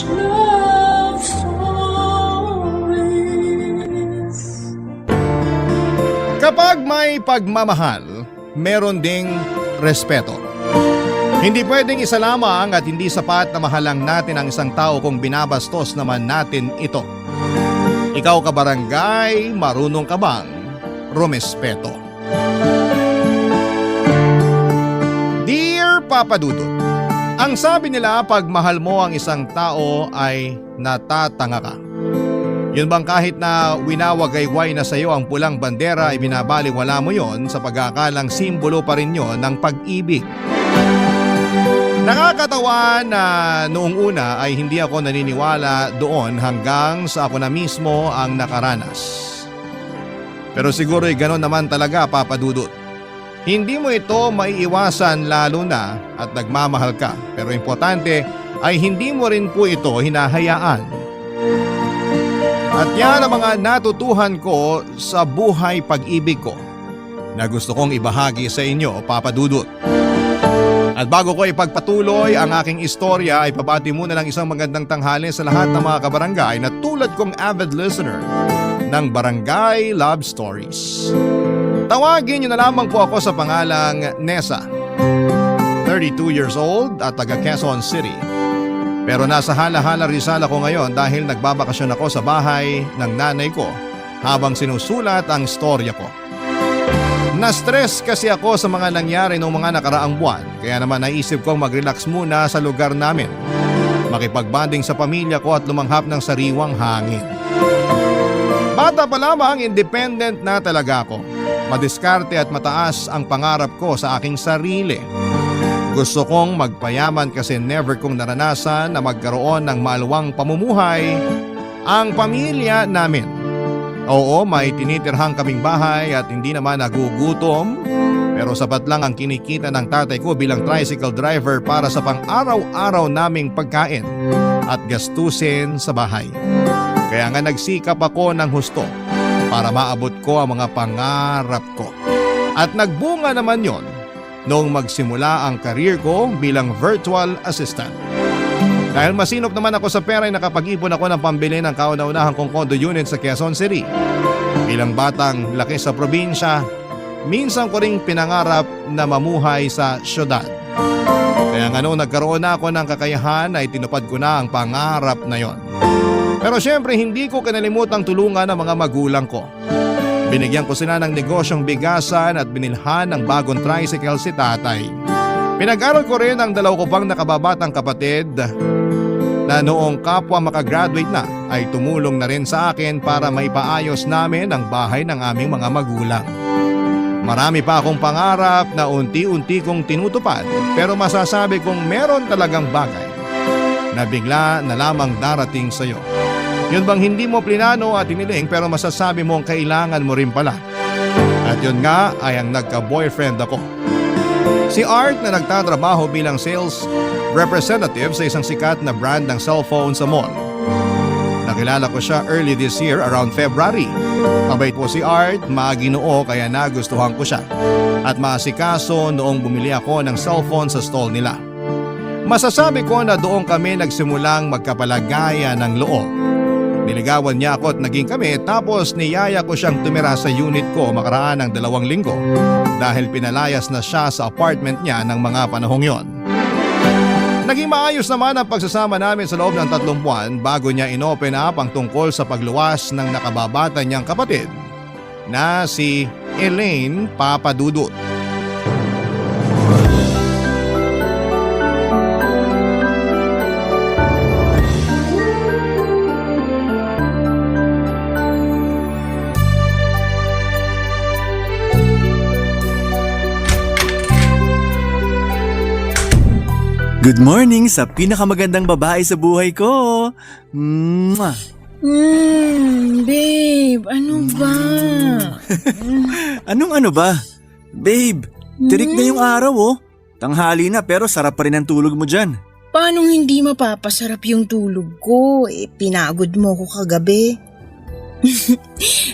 love stories. Kapag may pagmamahal, meron ding respeto. Hindi pwedeng isa lamang at hindi sapat na mahalang natin ang isang tao kung binabastos naman natin ito. Ikaw kabarangay, marunong ka bang rumespeto? Dear Papa Dudut, ang sabi nila pag mahal mo ang isang tao ay natatanga ka. Yun bang kahit na winawagayway na sa iyo ang pulang bandera ay binabaliwala mo yon sa pag-aakalang simbolo pa rin yon ng pag-ibig? Nakakatawa na noong una ay hindi ako naniniwala doon hanggang sa ako na mismo ang nakaranas. Pero siguro'y gano'n naman talaga, Papa Dudut. Hindi mo ito maiiwasan lalo na at nagmamahal ka. Pero importante ay hindi mo rin po ito hinahayaan. At yan ang mga natutuhan ko sa buhay pag-ibig ko na gusto kong ibahagi sa inyo, Papa Dudut. At bago ko ipagpatuloy ang aking istorya ay pabati muna ng isang magandang tanghali sa lahat ng mga kabarangay na tulad kong avid listener ng Barangay Love Stories. Tawagin niyo na lamang po ako sa pangalang Nessa, 32 years old at taga Quezon City. Pero nasa Hala-Hala Rizal ako ngayon dahil nagbabakasyon ako sa bahay ng nanay ko habang sinusulat ang storya ko. Na-stress kasi ako sa mga nangyari noong mga nakaraang buwan kaya naman naisip kong mag-relax muna sa lugar namin. Makipagbanding sa pamilya ko at lumanghap ng sariwang hangin. Bata pa lamang, independent na talaga ako. Madiskarte at mataas ang pangarap ko sa aking sarili. Gusto kong magpayaman kasi never kong naranasan na magkaroon ng maluwang pamumuhay ang pamilya namin. Oo, may tinitirhang kaming bahay at hindi naman nagugutom. Pero sapat lang ang kinikita ng tatay ko bilang tricycle driver para sa pang-araw-araw naming pagkain at gastusin sa bahay. Kaya nga nagsikap ako ng husto para maabot ko ang mga pangarap ko. At nagbunga naman yon noong magsimula ang career ko bilang virtual assistant. Dahil masinop naman ako sa pera ay nakapag-ipon ako ng pambili ng kauna-unahang kong condo unit sa Quezon City. Bilang batang laki sa probinsya, minsan ko ring pinangarap na mamuhay sa syudad. Kaya nga noong nagkaroon na ako ng kakayahan ay tinupad ko na ang pangarap na yon. Pero syempre hindi ko kinalimutang tulungan ang mga magulang ko. Binigyan ko sila ng negosyong bigasan at binilhan ng bagong tricycle si tatay. Pinag-aral ko rin ang dalaw ko pang nakababatang kapatid na noong kapwa makagraduate na ay tumulong na rin sa akin para maipaayos namin ang bahay ng aming mga magulang. Marami pa akong pangarap na unti-unti kong tinutupad pero masasabi kong meron talagang bagay na bigla na lamang darating sa iyo. Yun bang hindi mo plinano at iniling pero masasabi mo ang kailangan mo rin pala. At yun nga ay ang nagka-boyfriend ako. Si Art na nagtatrabaho bilang sales representative sa isang sikat na brand ng cellphone sa mall. Nakilala ko siya early this year around February. Mabait po si Art, maginoo kaya nagustuhan ko siya. At maasikaso noong bumili ako ng cellphone sa stall nila. Masasabi ko na doon kami nagsimulang magkapalagaya ng loob. Niligawan niya ako at naging kami tapos niyaya ko siyang tumira sa unit ko makaraan ng 2 linggo dahil pinalayas na siya sa apartment niya ng mga panahong yon. Naging maayos naman ang pagsasama namin sa loob ng 3 buwan bago niya inopen up ang tungkol sa pagluwas ng nakababata niyang kapatid na si Elaine Papadudut. Good morning sa pinakamagandang babae sa buhay ko. Mwah! Babe, ano ba? Anong ano ba? Babe, tirik na yung araw oh. Tanghali na pero sarap pa rin ang tulog mo dyan. Paano hindi mapapasarap yung tulog ko? Pinagod mo ko kagabi.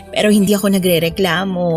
Pero hindi ako nagrereklamo.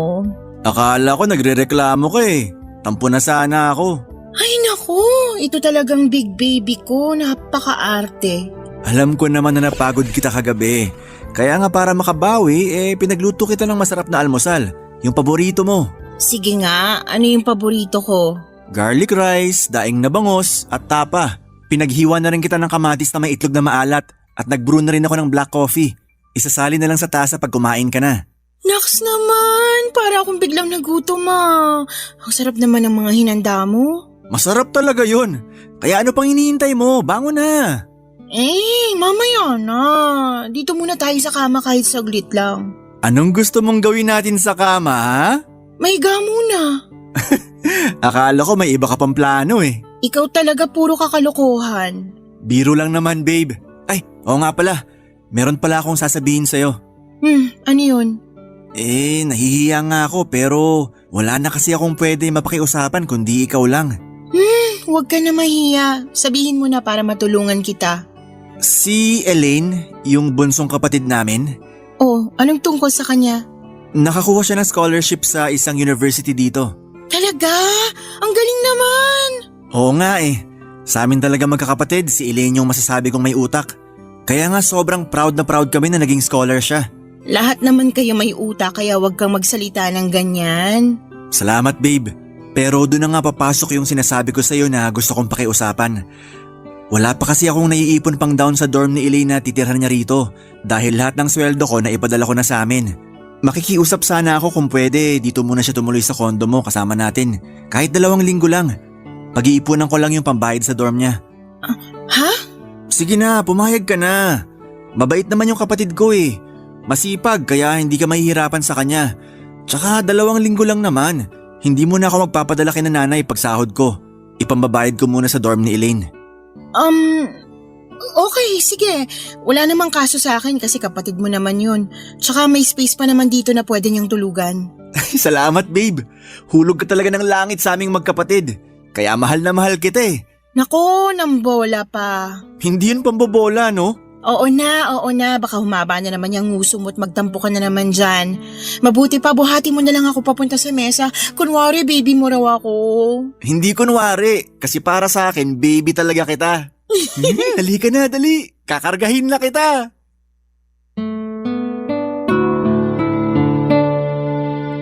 Akala ko nagrereklamo ka eh. Tampo na sana ako. Ay nako, ito talagang big baby ko, napaka-arte. Alam ko naman na napagod kita kagabi. Kaya nga para makabawi, pinagluto kita ng masarap na almusal. Yung paborito mo. Sige nga, ano yung paborito ko? Garlic rice, daing na bangos, at tapa. Pinaghiwa na rin kita ng kamatis na may itlog na maalat. At nag-brew na rin ako ng black coffee. Isasali na lang sa tasa pag kumain ka na. Naks naman, para akong biglang nagutom Ang sarap naman ng mga hinanda mo. Masarap talaga yun. Kaya ano pang hinihintay mo? Bangon na. Mamaya na. Dito muna tayo sa kama kahit saglit lang. Anong gusto mong gawin natin sa kama, ha? Mahiga muna. Akala ko may iba ka pang plano eh. Ikaw talaga puro kakalokohan. Biro lang naman, babe. Ay, oo nga pala. Meron pala akong sasabihin sa'yo. Ano yun? Nahihiya nga ako pero wala na kasi akong pwede mapakiusapan kundi ikaw lang. Huwag ka na mahiya. Sabihin mo na para matulungan kita. Si Elaine, yung bunsong kapatid namin, Oh, anong tungkol sa kanya? nakakuha siya ng scholarship sa isang university dito. Talaga? Ang galing naman! Oo nga eh. Sa amin talaga magkakapatid, si Elaine yung masasabi kong may utak. Kaya nga sobrang proud na proud kami na naging scholar siya. Lahat naman kayo may utak kaya huwag kang magsalita ng ganyan. Salamat babe. Pero doon na nga papasok yung sinasabi ko sa'yo na gusto kong pakiusapan. Wala pa kasi akong naiipon pang down sa dorm ni Elaine na titirhan niya rito dahil lahat ng sweldo ko na ipadala ko na sa amin. Makikiusap sana ako kung pwede dito muna siya tumuloy sa kondo mo kasama natin. Kahit 2 linggo lang. Pag-iipunan ko lang yung pambayad sa dorm niya. Ha? Sige na, pumayag ka na. Mabait naman yung kapatid ko eh. Masipag kaya hindi ka mahihirapan sa kanya. Tsaka 2 linggo lang naman. Hindi mo na ako magpapadala kay nanay pag sahod ko. Ipambabayad ko muna sa dorm ni Elaine. Okay, sige. Wala namang kaso sa akin kasi kapatid mo naman yun. Tsaka may space pa naman dito na pwede niyang tulugan. Salamat babe. Hulog ka talaga ng langit sa aming magkapatid. Kaya mahal na mahal kita eh. Nako, nambola pa. Hindi yun pambobola no? Oo na. Baka humaba na naman yung nguso mo at magtampo ka na naman dyan. Mabuti pa, buhati mo na lang ako papunta sa mesa. Kunwari, baby mo raw ako. Hindi kunwari. Kasi para sa akin, baby talaga kita. Dali ka na, dali. Kakargahin na kita.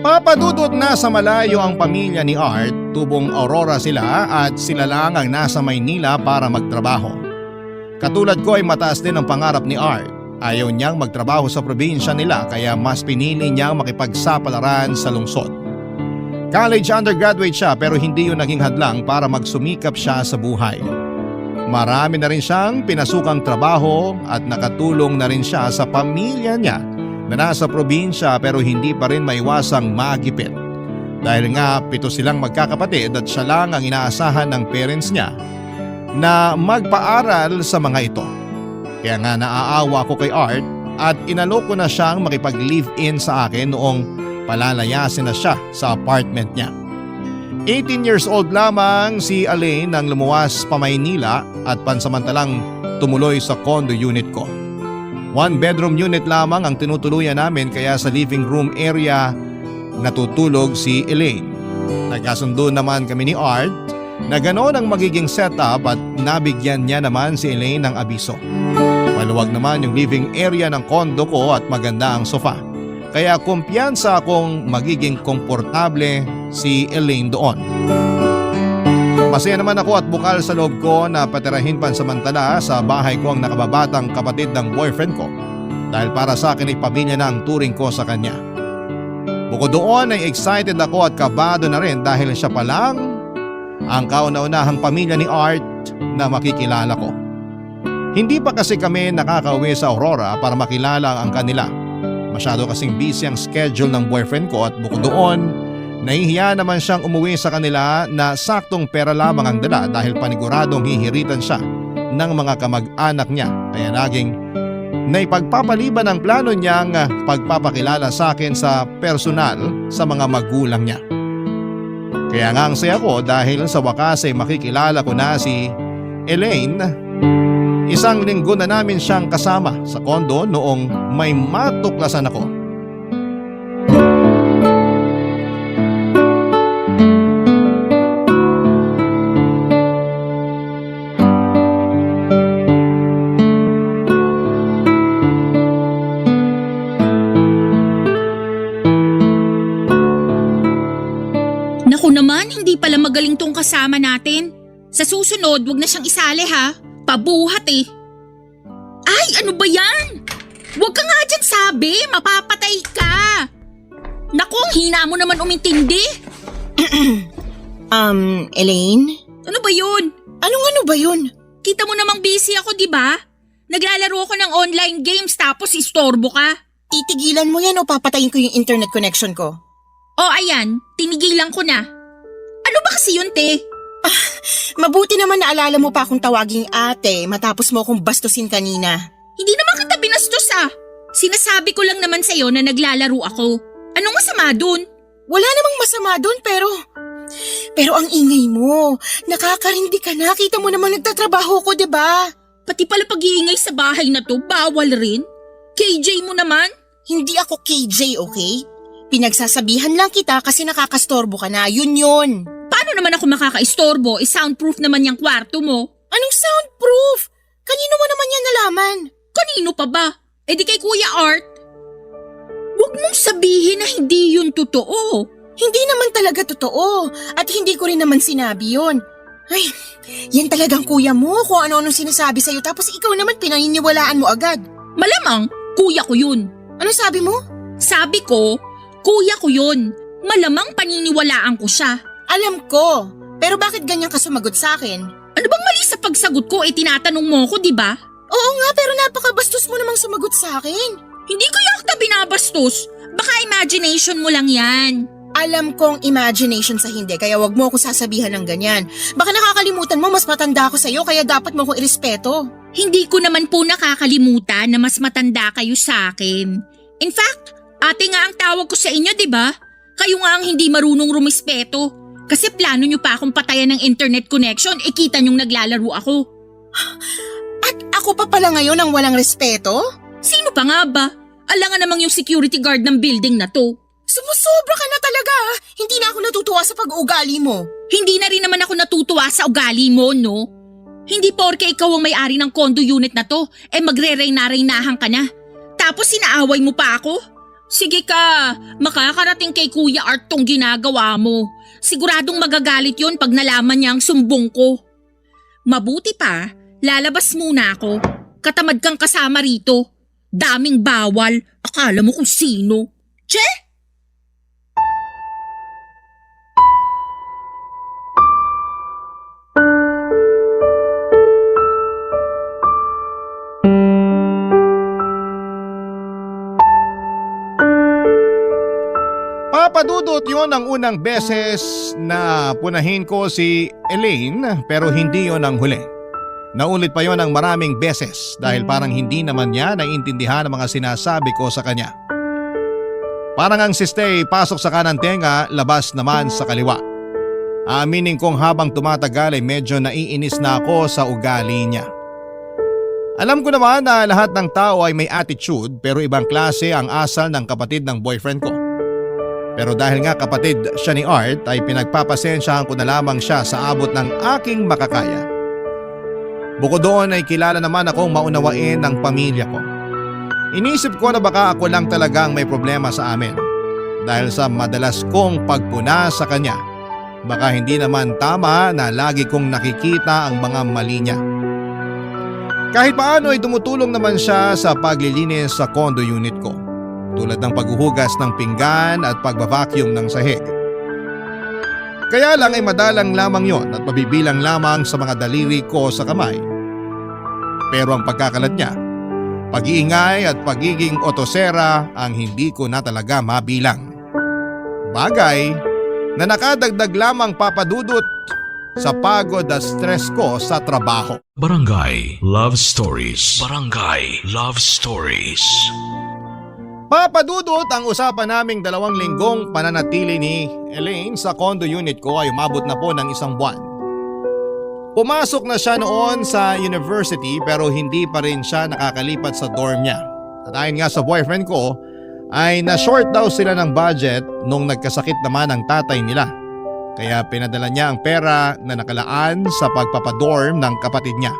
Papadudot na sa malayo ang pamilya ni Art, tubong Aurora sila at sila lang ang nasa Maynila para magtrabaho. Katulad ko ay mataas din ang pangarap ni Art. Ayaw niyang magtrabaho sa probinsya nila kaya mas pinili niyang makipagsapalaran sa lungsod. College undergraduate siya pero hindi yun naging hadlang para magsumikap siya sa buhay. Marami na rin siyang pinasukang trabaho at nakatulong na rin siya sa pamilya niya na nasa probinsya pero hindi pa rin maiwasang magipit. Dahil nga 7 silang magkakapatid at siya lang ang inaasahan ng parents niya na magpaaral sa mga ito. Kaya nga naaawa ko kay Art at inalok ko na siyang makipag-live-in sa akin noong palalayasin na siya sa apartment niya. 18 years old lamang si Elaine nang lumuwas pa Maynila at pansamantalang tumuloy sa condo unit ko. 1 bedroom unit lamang ang tinutuluyan namin kaya sa living room area natutulog si Elaine. Nagkasundo naman kami ni Art na gano'n ang magiging setup at nabigyan niya naman si Elaine ng abiso. Maluwag naman yung living area ng condo ko at maganda ang sofa. Kaya kumpiyansa akong magiging komportable si Elaine doon. Masaya naman ako at bukal sa loob ko na patirahin pansamantala sa bahay ko ang nakababatang kapatid ng boyfriend ko dahil para sa akin ay pamilya na ang turing ko sa kanya. Bukod doon ay excited ako at kabado na rin dahil siya pa lang ang kauna-unahang pamilya ni Art na makikilala ko. Hindi pa kasi kami nakakauwi sa Aurora para makilala ang kanila. Masyado kasing busy ang schedule ng boyfriend ko at bukod doon, nahihiya naman siyang umuwi sa kanila na saktong pera lamang ang dala dahil paniguradong hihiritan siya ng mga kamag-anak niya. Kaya laging naipagpapaliban ang plano niyang pagpapakilala sa akin sa personal sa mga magulang niya. Kaya nga ang saya ko dahil sa wakas ay makikilala ko na si Elaine. 1 linggo na namin siyang kasama sa kondo noong may matuklasan ako. magaling tong kasama natin. Sa susunod, wag na siyang isali ha. Pabuhat eh. Ay, ano ba yan? Huwag ka nga dyan sabi, mapapatay ka. Naku, ang hina mo naman umintindi. Elaine? Ano ba yun? Ano ba yun? Kita mo namang busy ako, di ba? Naglalaro ako ng online games tapos istorbo ka. Titigilan mo yan o papatayin ko yung internet connection ko? O ayan, tinigilan ko na. Ano ba kasi yun, te? Mabuti naman naalala mo pa akong tawaging ate matapos mo akong bastusin kanina. Hindi naman kita binastos ah. Sinasabi ko lang naman sa'yo na naglalaro ako. Anong masama dun? Wala namang masama doon pero ang ingay mo. Nakakarindi ka na. Kita mo naman nagtatrabaho ko, 'di ba? Pati pala pag-iingay sa bahay na to, bawal rin. KJ mo naman. Hindi ako KJ, okay? Pinagsasabihan lang kita kasi nakakastorbo ka na. Yun. Paano naman ako makaka-istorbo? Soundproof naman yung kwarto mo. Anong soundproof? Kanino mo naman yan nalaman? Kanino pa ba? E di kay Kuya Art. Huwag mong sabihin na hindi yun totoo. Hindi naman talaga totoo. At hindi ko rin naman sinabi yun. Ay, yan talagang kuya mo kung ano-anong sinasabi sa'yo tapos ikaw naman pinaniniwalaan mo agad. Malamang, kuya ko yun. Ano sabi mo? Sabi ko, kuya ko yun. Malamang paniniwalaan ko siya. Alam ko. Pero bakit ganyan ka sumagot sa akin? Ano bang mali sa pagsagot ko? Tinatanong mo ko, di ba? Oo nga, pero napakabastos mo namang sumagot sa akin. Hindi ko yakta binabastos. Baka imagination mo lang yan. Alam kong imagination sa hindi, kaya wag mo ako sasabihan ng ganyan. Baka nakakalimutan mo mas matanda ako sa'yo, kaya dapat mo akong irespeto. Hindi ko naman po nakakalimutan na mas matanda kayo sa akin. In fact, ate nga ang tawag ko sa inyo, di ba? Kayo nga ang hindi marunong rumispeto. Kasi plano nyo pa akong patayan ng internet connection, kita nyong naglalaro ako. At ako pa pala ngayon ang walang respeto? Sino pa nga ba? Alangan namang yung security guard ng building na to. Sumusobra ka na talaga. Hindi na ako natutuwa sa pag-uugali mo. Hindi na rin naman ako natutuwa sa ugali mo, no? Hindi porke ikaw ang may-ari ng condo unit na to, magre-reyna-reynahan ka na. Tapos sinaaway mo pa ako? Sige ka, makakarating kay Kuya Art tong ginagawa mo. Siguradong magagalit yon pag nalaman niya ang sumbong ko. Mabuti pa, lalabas muna ako. Katamad kang kasama rito. Daming bawal, akala mo kung sino. Che? Papadudot yon ang unang beses na punahin ko si Elaine pero hindi yon ang huli. Naulit pa yon ng maraming beses dahil parang hindi naman niya naiintindihan ang mga sinasabi ko sa kanya. Parang ang siste pasok sa kanang tenga, labas naman sa kaliwa. Aaminin kong habang tumatagal ay medyo naiinis na ako sa ugali niya. Alam ko naman na lahat ng tao ay may attitude pero ibang klase ang asal ng kapatid ng boyfriend ko. Pero dahil nga kapatid siya ni Art ay pinagpapasensyahan ko na lamang siya sa abot ng aking makakaya. Bukod doon ay kilala naman akong maunawain ng pamilya ko. Inisip ko na baka ako lang talagang may problema sa amin. Dahil sa madalas kong pagpuna sa kanya, baka hindi naman tama na lagi kong nakikita ang mga mali niya. Kahit paano ay tumutulong naman siya sa paglilinis sa condo unit ko. Tulad ng paghuhugas ng pinggan at pagbabacuum ng sahig. Kaya lang ay madalang lamang yon at mabibilang lamang sa mga daliri ko sa kamay. Pero ang pagkakalat niya, pag-iingay at pagiging otosera ang hindi ko na talaga mabilang. Bagay na nakadagdag lamang papadudot sa pagod at stress ko sa trabaho. Barangay Love Stories. Barangay Love Stories. Papadudot ang usapan naming 2 linggong pananatili ni Elaine sa condo unit ko ay umabot na po ng 1 buwan. Pumasok na siya noon sa university pero hindi pa rin siya nakakalipat sa dorm niya. At ayon nga sa boyfriend ko ay na-short daw sila ng budget nung nagkasakit naman ang tatay nila. Kaya pinadala niya ang pera na nakalaan sa pagpapadorm ng kapatid niya.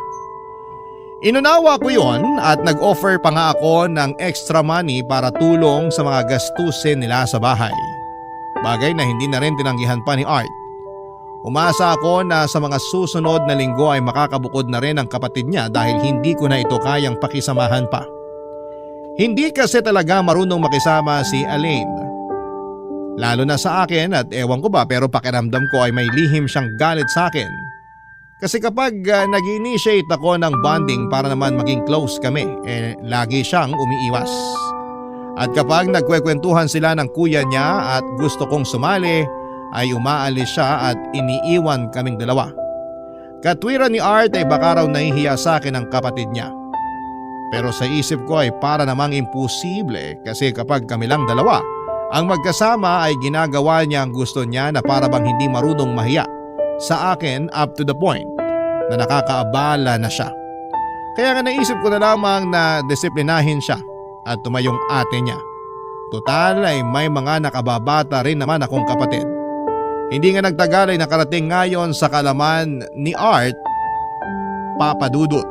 Inunawa ko yon at nag-offer pa nga ako ng extra money para tulong sa mga gastusin nila sa bahay. Bagay na hindi na rin tinanggihan pa ni Art. Umasa ako na sa mga susunod na linggo ay makakabukod na rin ang kapatid niya dahil hindi ko na ito kayang pakisamahan pa. Hindi kasi talaga marunong makisama si Elaine. Lalo na sa akin at ewan ko ba pero pakiramdam ko ay may lihim siyang galit sa akin. Kasi kapag nag-initiate ako ng bonding para naman maging close kami, lagi siyang umiiwas. At kapag nagkwekwentuhan sila ng kuya niya at gusto kong sumali, ay umaalis siya at iniiwan kaming dalawa. Katwiran ni Art ay baka raw nahihiya sa akin ang kapatid niya. Pero sa isip ko ay para namang imposible kasi kapag kami lang dalawa, ang magkasama ay ginagawa niya ang gusto niya na para bang hindi marunong mahiya sa akin up to the point na nakakaabala na siya. Kaya nga naisip ko na lamang na disiplinahin siya at tumayong ate niya. Total ay may mga nakababata rin naman akong kapatid. Hindi nga nagtagal ay nakarating ngayon sa kalaman ni Art, Papa Dudut.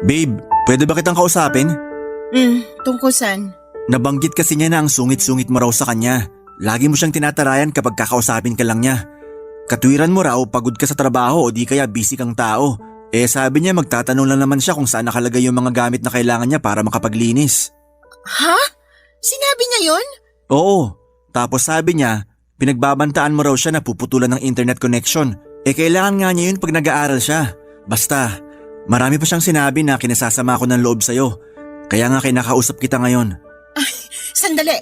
Babe, pwede ba kitang kausapin? Tungkol saan? Nabanggit kasi niya na ang sungit-sungit mo raw sa kanya. Lagi mo siyang tinatarayan kapag kakausapin ka lang niya. Katwiran mo raw pagod ka sa trabaho o di kaya busy kang tao. Sabi niya magtatanong lang naman siya kung saan nakalagay yung mga gamit na kailangan niya para makapaglinis. Ha? Sinabi niya yon? Oo, tapos sabi niya pinagbabantaan mo raw siya na puputulan ng internet connection. Kailangan nga niya yun pag nag-aaral siya. Basta, marami pa siyang sinabi na kinasasama ko ng loob sa'yo. Kaya nga kinakausap kita ngayon.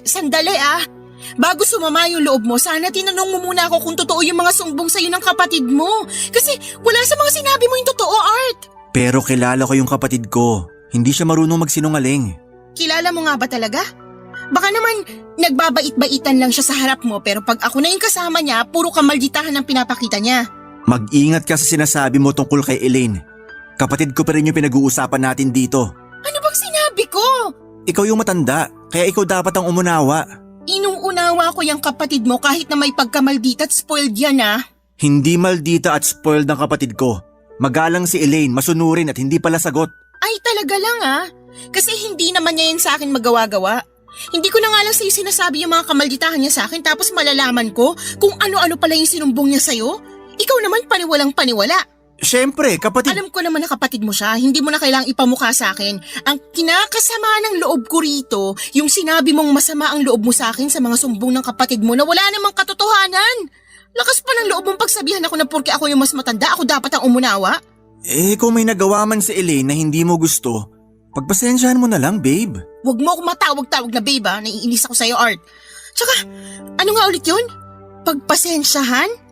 Sandali ah. Bago sumama yung loob mo, sana tinanong mo muna ako kung totoo yung mga sumbong sa'yo ng kapatid mo. Kasi wala sa mga sinabi mo yung totoo, Art. Pero kilala ko yung kapatid ko. Hindi siya marunong magsinungaling. Kilala mo nga ba talaga? Baka naman nagbabait-baitan lang siya sa harap mo pero pag ako na yung kasama niya, puro kamalditahan ang pinapakita niya. Mag-ingat ka sa sinasabi mo tungkol kay Elaine. Kapatid ko pa rin yung pinag-uusapan natin dito. Ano bang sinabi ko? Ikaw yung matanda, kaya ikaw dapat ang umunawa. Inuunawa ko yung kapatid mo kahit na may pagkamaldita at spoiled yan ah. Hindi maldita at spoiled ng kapatid ko. Magalang si Elaine, masunurin at hindi pala sagot. Ay talaga lang ah. Kasi hindi naman niya yan sa akin magawa-gawa. Hindi ko na nga lang sa'yo sinasabi yung mga kamalditahan niya sa akin tapos malalaman ko kung ano-ano pala yung sinumbong niya sa'yo. Ikaw naman paniwalang paniwala. Siyempre, kapatid… Alam ko naman na kapatid mo siya, hindi mo na kailangang ipamukha sa akin. Ang kinakasama ng loob ko rito, yung sinabi mong masama ang loob mo sa akin sa mga sumbong ng kapatid mo na wala namang katotohanan. Lakas pa ng loob mong pagsabihan ako na porke ako yung mas matanda, ako dapat ang umunawa. Kung may nagawa man si Elaine na hindi mo gusto, pagpasensyahan mo na lang, babe. Huwag mo akong matawag-tawag na babe ha, naiinis ako sa'yo, Art. Tsaka, ano nga ulit yun? Pagpasensyahan?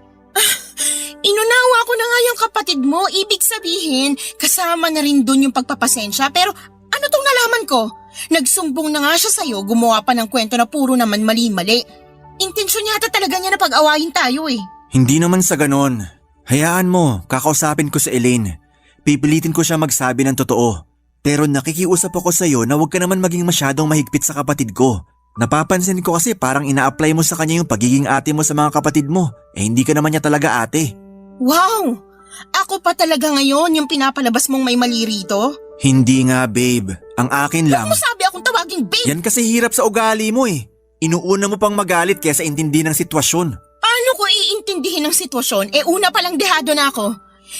Inunawa ko na nga yung kapatid mo, ibig sabihin, kasama na rin dun yung pagpapasensya. Pero ano tong nalaman ko? Nagsumbong na nga siya sa'yo, gumawa pa ng kwento na puro naman mali-mali. Intensyon yata talaga niya na pag-awayin tayo eh. Hindi naman sa ganon. Hayaan mo, kakausapin ko sa Elaine. Pipilitin ko siya magsabi ng totoo. Pero nakikiusap ako sa'yo na huwag ka naman maging masyadong mahigpit sa kapatid ko. Napapansin ko kasi parang ina-apply mo sa kanya yung pagiging ate mo sa mga kapatid mo. Hindi ka naman niya talaga ate. Wow! Ako pa talaga ngayon yung pinapalabas mong may mali rito? Hindi nga, babe. Ang akin lang… Huwag mo sabi akong tawaging babe! Yan kasi hirap sa ugali mo eh. Inuuna mo pang magalit kaysa intindi ng sitwasyon. Paano ko iintindihin ang sitwasyon? Una palang dehado na ako.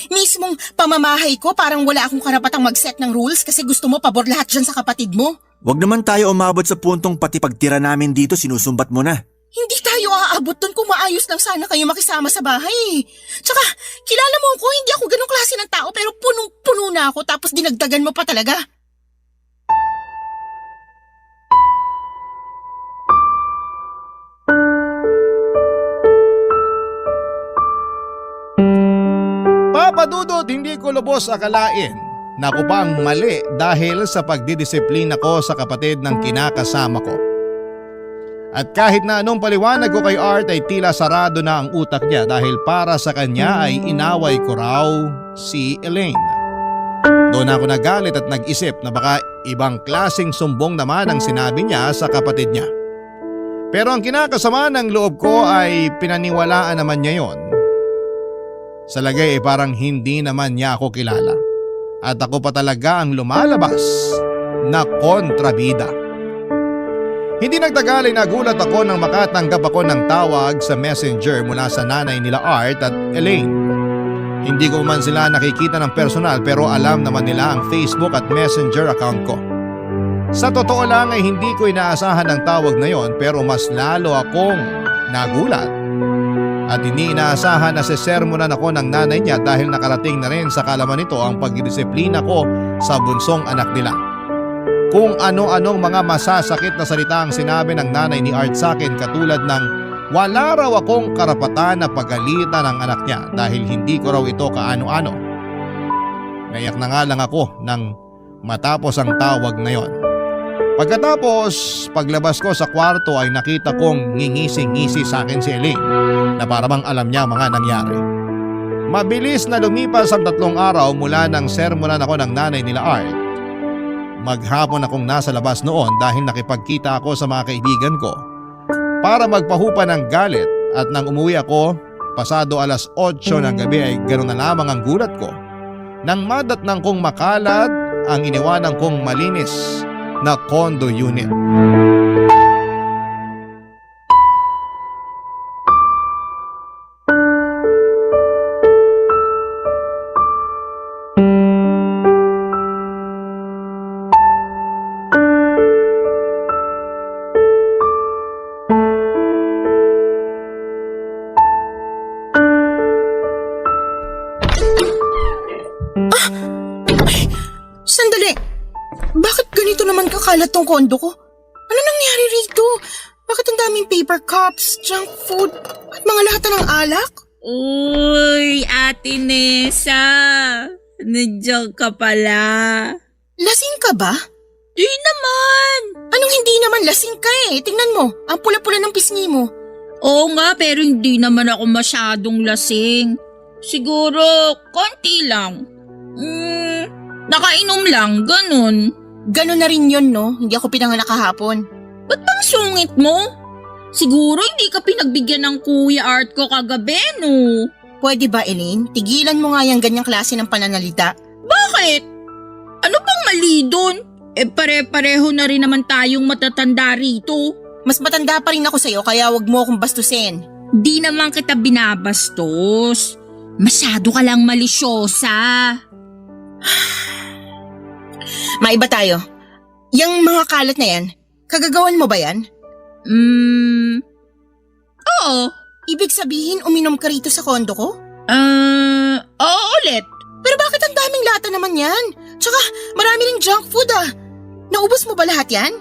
Mismong pamamahay ko parang wala akong karapatang mag-set ng rules kasi gusto mo pabor lahat dyan sa kapatid mo. Wag naman tayo umabot sa puntong pati pagtira namin dito sinusumbat mo na. Hindi tayo aabot dun kung maayos lang sana kayo makisama sa bahay. Tsaka, kilala mo ako, hindi ako ganong klase ng tao pero punong-puno na ako tapos dinagdagan mo pa talaga. Papa Dudut, hindi ko lubos akalain na ako pa ang mali dahil sa pagdidisiplina ko sa kapatid ng kinakasama ko. At kahit na anong paliwanag ko kay Art ay tila sarado na ang utak niya dahil para sa kanya ay inaway ko raw si Elaine. Doon ako nagalit at nag-isip na baka ibang klaseng sumbong naman ang sinabi niya sa kapatid niya. Pero ang kinakasama ng loob ko ay pinaniwalaan naman niya yon. Sa lagay ay parang hindi naman niya ako kilala. At ako pa talaga ang lumalabas na kontrabida. Hindi nagtagal ay nagulat ako nang makatanggap ako ng tawag sa messenger mula sa nanay nila Art at Elaine. Hindi ko man sila nakikita ng personal pero alam naman nila ang Facebook at messenger account ko. Sa totoo lang ay hindi ko inaasahan ang tawag na yon pero mas lalo akong nagulat. At hindi inaasahan na sesermonan ako ng nanay niya dahil nakarating na rin sa kalaman nito ang pagdidisiplina ko sa bunsong anak nila. Kung ano-anong mga masasakit na salita ang sinabi ng nanay ni Art sa akin katulad ng wala raw akong karapatan na pagalitan ng anak niya dahil hindi ko raw ito kaano-ano. Nayak na nga lang ako nang matapos ang tawag na yon. Pagkatapos, paglabas ko sa kwarto ay nakita kong ngingisi-ngisi sa akin si Elaine na parang alam niya mga nangyari. Mabilis na lumipas ang 3 araw mula nang sermonan ako ng nanay nila Art. Maghapon akong nasa labas noon dahil nakipagkita ako sa mga kaibigan ko para magpahupa ng galit at nang umuwi ako, pasado 8:00 ng gabi ay ganoon na lamang ang gulat ko nang madatnang kong makalat ang iniwanan kong malinis na condo unit. Sandali! Bakit ganito naman kakalat tong kondo ko? Ano nangyari rito? Bakit ang daming paper cups, junk food, at mga lahatan ng alak? Uy, Ate Nessa. Nandiyan ka pala. Lasing ka ba? Di naman. Anong hindi naman lasing ka eh? Tingnan mo, ang pula-pula ng pisngi mo. Oo nga, pero hindi naman ako masyadong lasing. Siguro, konti lang. Nakainom lang, ganun. Ganon na rin yun, no? Hindi ako pinanganak kahapon. Ba't bang sungit mo? Siguro hindi ka pinagbigyan ng Kuya Art ko kagabi, no? Pwede ba, Elaine? Tigilan mo nga yung ganyang klase ng pananalita. Bakit? Ano bang mali dun? Pare-pareho na rin naman tayong matatanda rito. Mas matanda pa rin ako sa'yo kaya wag mo akong bastusin. Di naman kita binabastos. Masyado ka lang malisyosa. Maiba tayo. Yang mga kalat na yan, kagagawan mo ba yan? Oo. Ibig sabihin uminom ka rito sa kondo ko? Oo ulit. Pero bakit ang daming lata naman yan? Tsaka marami ring junk food ah. Naubos mo ba lahat yan?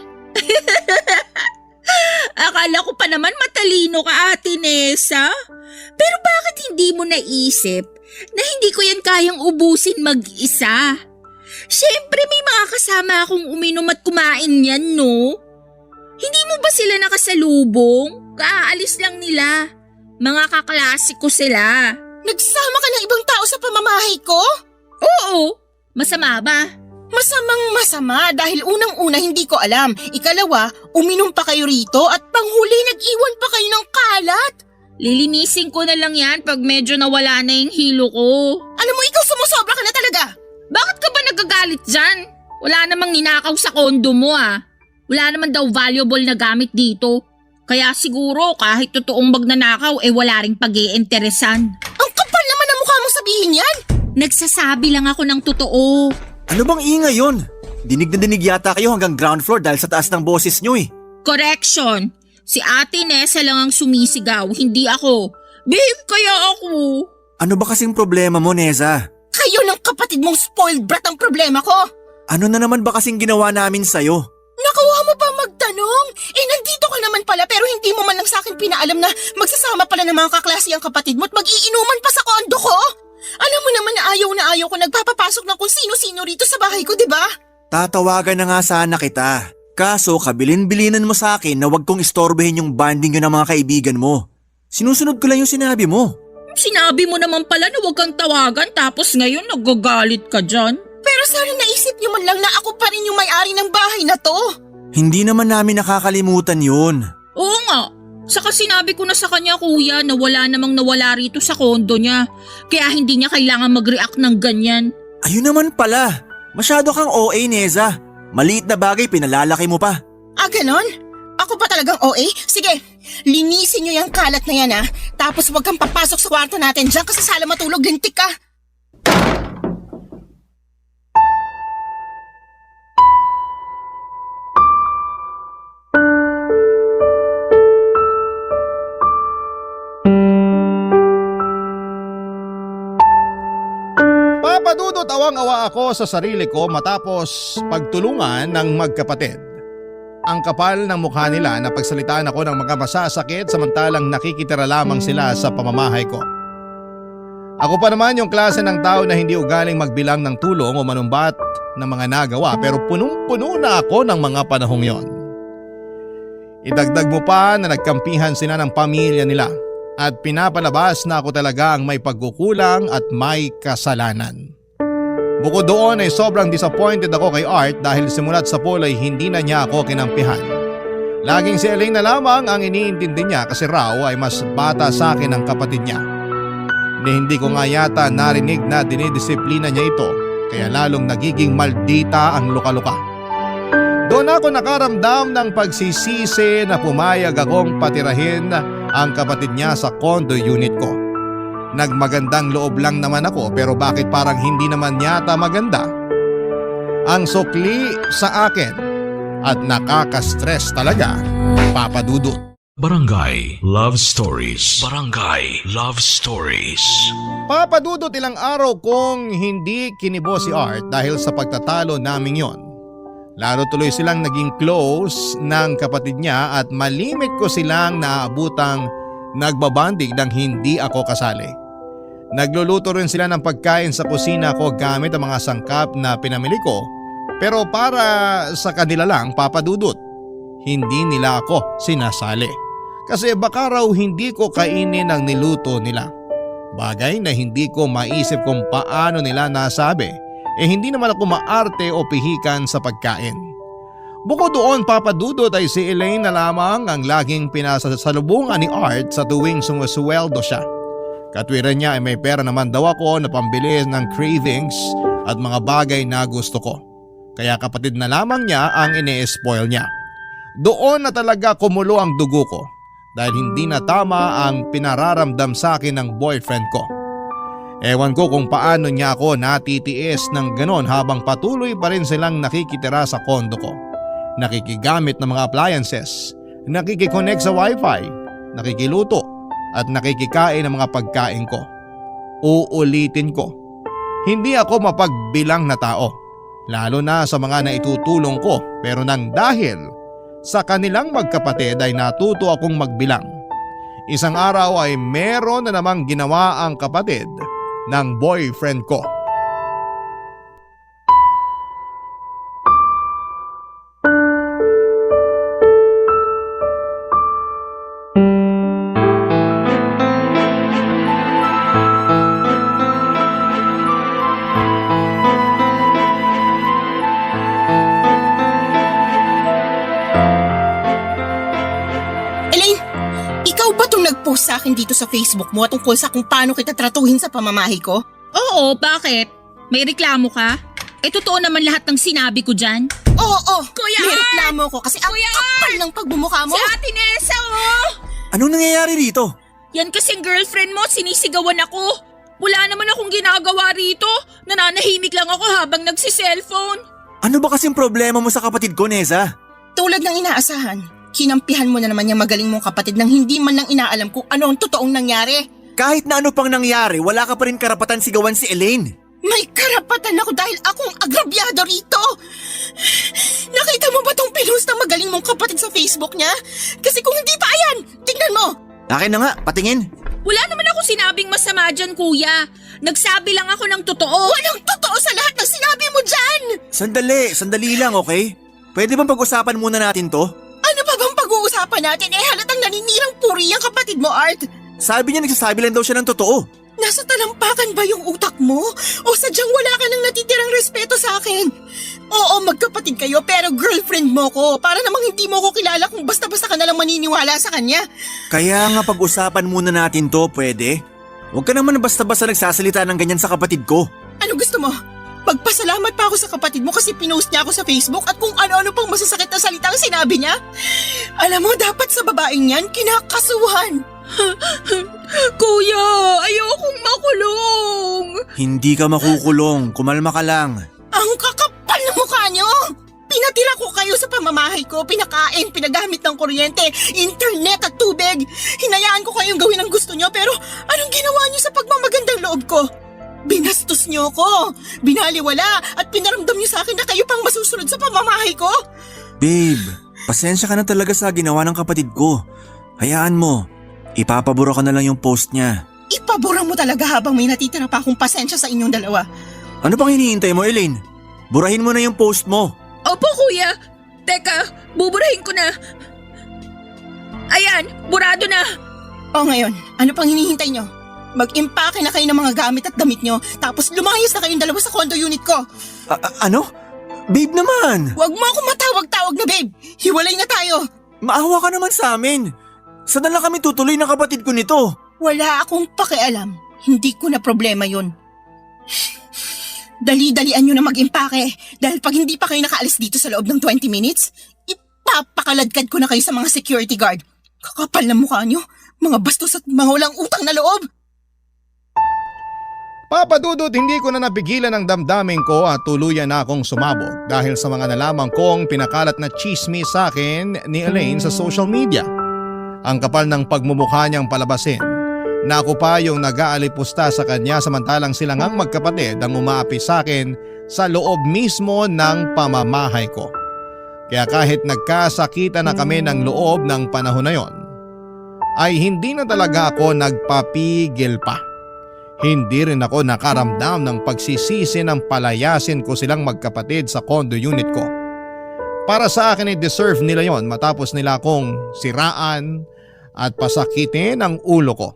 Akala ko pa naman matalino ka, Ate Nessa. Pero bakit hindi mo naisip na hindi ko yan kayang ubusin mag-isa? Siyempre may mga kasama akong uminom at kumain yan, no? Hindi mo ba sila nakasalubong? Kaalis lang nila. Mga kaklasiko sila. Nagsama ka ng ibang tao sa pamamahay ko? Oo. Masama ba? Masamang masama dahil unang-una hindi ko alam. Ikalawa, uminom pa kayo rito at panghuli nag-iwan pa kayo ng kalat. Lilinisin ko na lang yan pag medyo nawala na yung hilo ko. Alam mo, ikaw sumusobra ka na talaga. Bakit ka ba nagagalit dyan? Wala namang ninakaw sa kondo mo ah. Wala naman daw valuable na gamit dito. Kaya siguro kahit totoong magnanakaw wala ring pag-iinteresan. Ang kapal naman ang mukha mong sabihin yan. Nagsasabi lang ako ng totoo. Ano bang ingay yun? Dinig na dinig yata kayo hanggang ground floor dahil sa taas ng boses nyo eh. Correction. Si Ate Nessa lang ang sumisigaw, hindi ako. Behave kaya ako. Ano ba kasing problema mo, Neza? Kayo ng kapatid mong spoiled brat ang problema ko. Ano na naman ba kasing ginawa namin sa'yo? Nakuha mo ba magtanong? Nandito ka naman pala pero hindi mo man lang sa akin pinaalam na magsasama pala ng mga kaklase ang kapatid mo at mag-iinuman pa sa kondo ko? Alam mo naman na ayaw ko nagpapapasok ng kung sino-sino rito sa bahay ko, di ba? Tatawagan na nga sana kita. Kaso kabilin-bilinan mo sa akin na wag kong istorbohin yung bonding yun ng mga kaibigan mo. Sinusunod ko lang yung sinabi mo. Sinabi mo naman pala na huwag kang tawagan tapos ngayon nagagalit ka dyan. Pero sana naisip niyo man lang na ako pa rin yung may-ari ng bahay na to. Hindi naman namin nakakalimutan yun. Oo nga. Saka sinabi ko na sa kanya kuya na wala namang nawala rito sa kondo niya. Kaya hindi niya kailangan mag-react ng ganyan. Ayun naman pala. Masyado kang OA, Neza. Maliit na bagay pinalalaki mo pa. Ah, ganon? Ako pa talagang OA? Sige, linisin niyo yung kalat na yan ha. Tapos huwag kang papasok sa kwarto natin. Diyan ka sa sala matulog, lintik ka. Papadudot awang-awa ako sa sarili ko matapos pagtulungan ng magkapatid. Ang kapal ng mukha nila na pagsalitaan ako ng mga masasakit samantalang nakikitira lamang sila sa pamamahay ko. Ako pa naman yung klase ng tao na hindi ugaling magbilang ng tulong o manumbat ng mga nagawa pero punong-puno na ako ng mga panahong yon. Idagdag mo pa na nagkampihan sila ng pamilya nila at pinapalabas na ako talaga ang may pagkukulang at may kasalanan. Bukod doon ay sobrang disappointed ako kay Art dahil simula't sa pool ay hindi na niya ako kinampihan. Laging si Elaine na lamang ang iniintindi niya kasi raw ay mas bata sa akin ang kapatid niya. Hindi ko nga yata narinig na dinidisiplina niya ito kaya lalong nagiging maldita ang luka-luka. Doon ako nakaramdam ng pagsisisi na pumayag akong patirahin ang kapatid niya sa condo unit ko. Nagmagandang loob lang naman ako pero bakit parang hindi naman yata maganda? Ang sukli sa akin at nakaka-stress talaga, Papa Dudut. Barangay Love Stories. Barangay Love Stories. Papa Dudut, ilang araw kong hindi kinibo si Art dahil sa pagtatalo naming yon. Lalo tuloy silang naging close ng kapatid niya at malimit ko silang naabutang nagbabanding nang hindi ako kasali. Nagluluto rin sila ng pagkain sa kusina ko gamit ang mga sangkap na pinamili ko pero para sa kanila lang, Papa Dudut. Hindi nila ako sinasali kasi baka raw hindi ko kainin ang niluto nila. Bagay na hindi ko maisip kung paano nila nasabi hindi naman ako maarte o pihikan sa pagkain. Bukod doon, Papa Dudut, ay si Elaine na lamang ang laging pinasasalubungan ni Art sa tuwing sumusweldo siya. Katwiran niya ay may pera naman daw ako na pambili ng cravings at mga bagay na gusto ko. Kaya kapatid na lamang niya ang ine-spoil niya. Doon na talaga kumulo ang dugo ko dahil hindi na tama ang pinararamdam sa akin ng boyfriend ko. Ewan ko kung paano niya ako natitiis ng ganon habang patuloy pa rin silang nakikitira sa kondo ko. Nakikigamit ng mga appliances, nakikiconnect sa wifi, nakikiluto at nakikikain ng mga pagkain ko. Uulitin ko, hindi ako mapagbilang na tao, lalo na sa mga naitutulong ko pero nang dahil sa kanilang magkapatid ay natuto akong magbilang. Isang araw ay meron na namang ginawa ang kapatid ng boyfriend ko. Nag-post sa akin dito sa Facebook mo tungkol sa kung paano kita tratuhin sa pamamahay ko? Oo, bakit? May reklamo ka? Totoo naman lahat ng sinabi ko dyan. Oo, Kuya may Art! reklamo ko kasi ang Kuya kapal ng pagbumukha mo. Si Ate Nessa, oh! Anong nangyayari rito? Yan kasing girlfriend mo, sinisigawan ako. Wala naman akong ginagawa rito. Nananahimik lang ako habang nagsiselfone. Ano ba kasing problema mo sa kapatid ko, Neza? Tulad ng inaasahan, kinampihan mo na naman yung magaling mong kapatid nang hindi man lang inaalam kung ano ang totoong nangyari. Kahit na ano pang nangyari, wala ka pa rin karapatan sigawan si Elaine. May karapatan ako dahil akong agrabyado rito. Nakita mo ba tong pinost ng magaling mong kapatid sa Facebook niya? Kasi kung hindi pa ayan, tingnan mo. Akin na nga, patingin. Wala naman ako sinabing masama dyan, kuya. Nagsabi lang ako ng totoo. Walang totoo sa lahat ng sinabi mo dyan. Sandali lang, okay? Pwede bang pag-usapan muna natin to? Ano pa bang pag-uusapan natin? Halatang naninirang puri ang kapatid mo, Art. Sabi niya nagsasabi lang daw siya ng totoo. Nasa talampakan ba yung utak mo? O sadyang wala ka nang natitirang respeto sa akin? O Oo, magkapatid kayo pero girlfriend mo ko. Para namang hindi mo ko kilala kung basta-basta ka nalang maniniwala sa kanya. Kaya nga pag-usapan muna natin to, pwede? Huwag ka naman basta-basta nagsasalita ng ganyan sa kapatid ko. Ano gusto mo? Magpasalamat pa ako sa kapatid mo kasi pinost niya ako sa Facebook at kung ano-ano pang masasakit na salita ang sinabi niya. Alam mo, dapat sa babaeng yan, kinakasuhan. Kuya, ayokong makulong. Hindi ka makukulong, kumalma ka lang. Ang kakapal na mukha niyo! Pinatira ko kayo sa pamamahay ko, pinakain, pinagamit ng kuryente, internet at tubig. Hinayaan ko kayong gawin ang gusto niyo pero anong ginawa niyo sa pagmamagandang loob ko? Binastos niyo ko, binaliwala at pinaramdam niyo sa akin na kayo pang masusunod sa pamamahay ko. Babe, pasensya ka na talaga sa ginawa ng kapatid ko. Hayaan mo, ipapabura ka na lang yung post niya. Ipabura mo talaga habang may natitira pa akong pasensya sa inyong dalawa. Ano pang hinihintay mo, Elaine? Burahin mo na yung post mo. Opo, kuya. Teka, buburahin ko na. Ayan, burado na. O ngayon, ano pang hinihintay niyo? Mag-impake na kayo ng mga gamit at damit niyo tapos lumayas na kayong dalawa sa condo unit ko. Ano? Babe naman! Huwag mo ako matawag-tawag na babe. Hiwalay na tayo. Maawa ka naman sa amin. Saan na lang kami tutuloy ng kapatid ko nito? Wala akong pakialam. Hindi ko na problema yun. Dali-dalian nyo na mag-impake dahil pag hindi pa kayo nakaalis dito sa loob ng 20 minutes, ipapakaladkad ko na kayo sa mga security guard. Kakapal na mukha nyo, mga bastos at mga walang utang na loob. Papa Dudut, hindi ko na napigilan ang damdamin ko at tuluyan na akong sumabog dahil sa mga nalaman kong pinakalat na chismis sa akin ni Elaine sa social media. Ang kapal ng pagmumukha niyang palabasin na ako pa yung nag-aalipusta sa kanya samantalang sila ngang magkapatid ang umaapi sa akin sa loob mismo ng pamamahay ko. Kaya kahit nagkasakitan na kami ng loob ng panahon na yon, ay hindi na talaga ako nagpapigil pa. Hindi rin ako nakaramdam ng pagsisisi ng palayasin ko silang magkapatid sa condo unit ko. Para sa akin ay deserve nila yon matapos nila akong siraan at pasakitin ang ulo ko.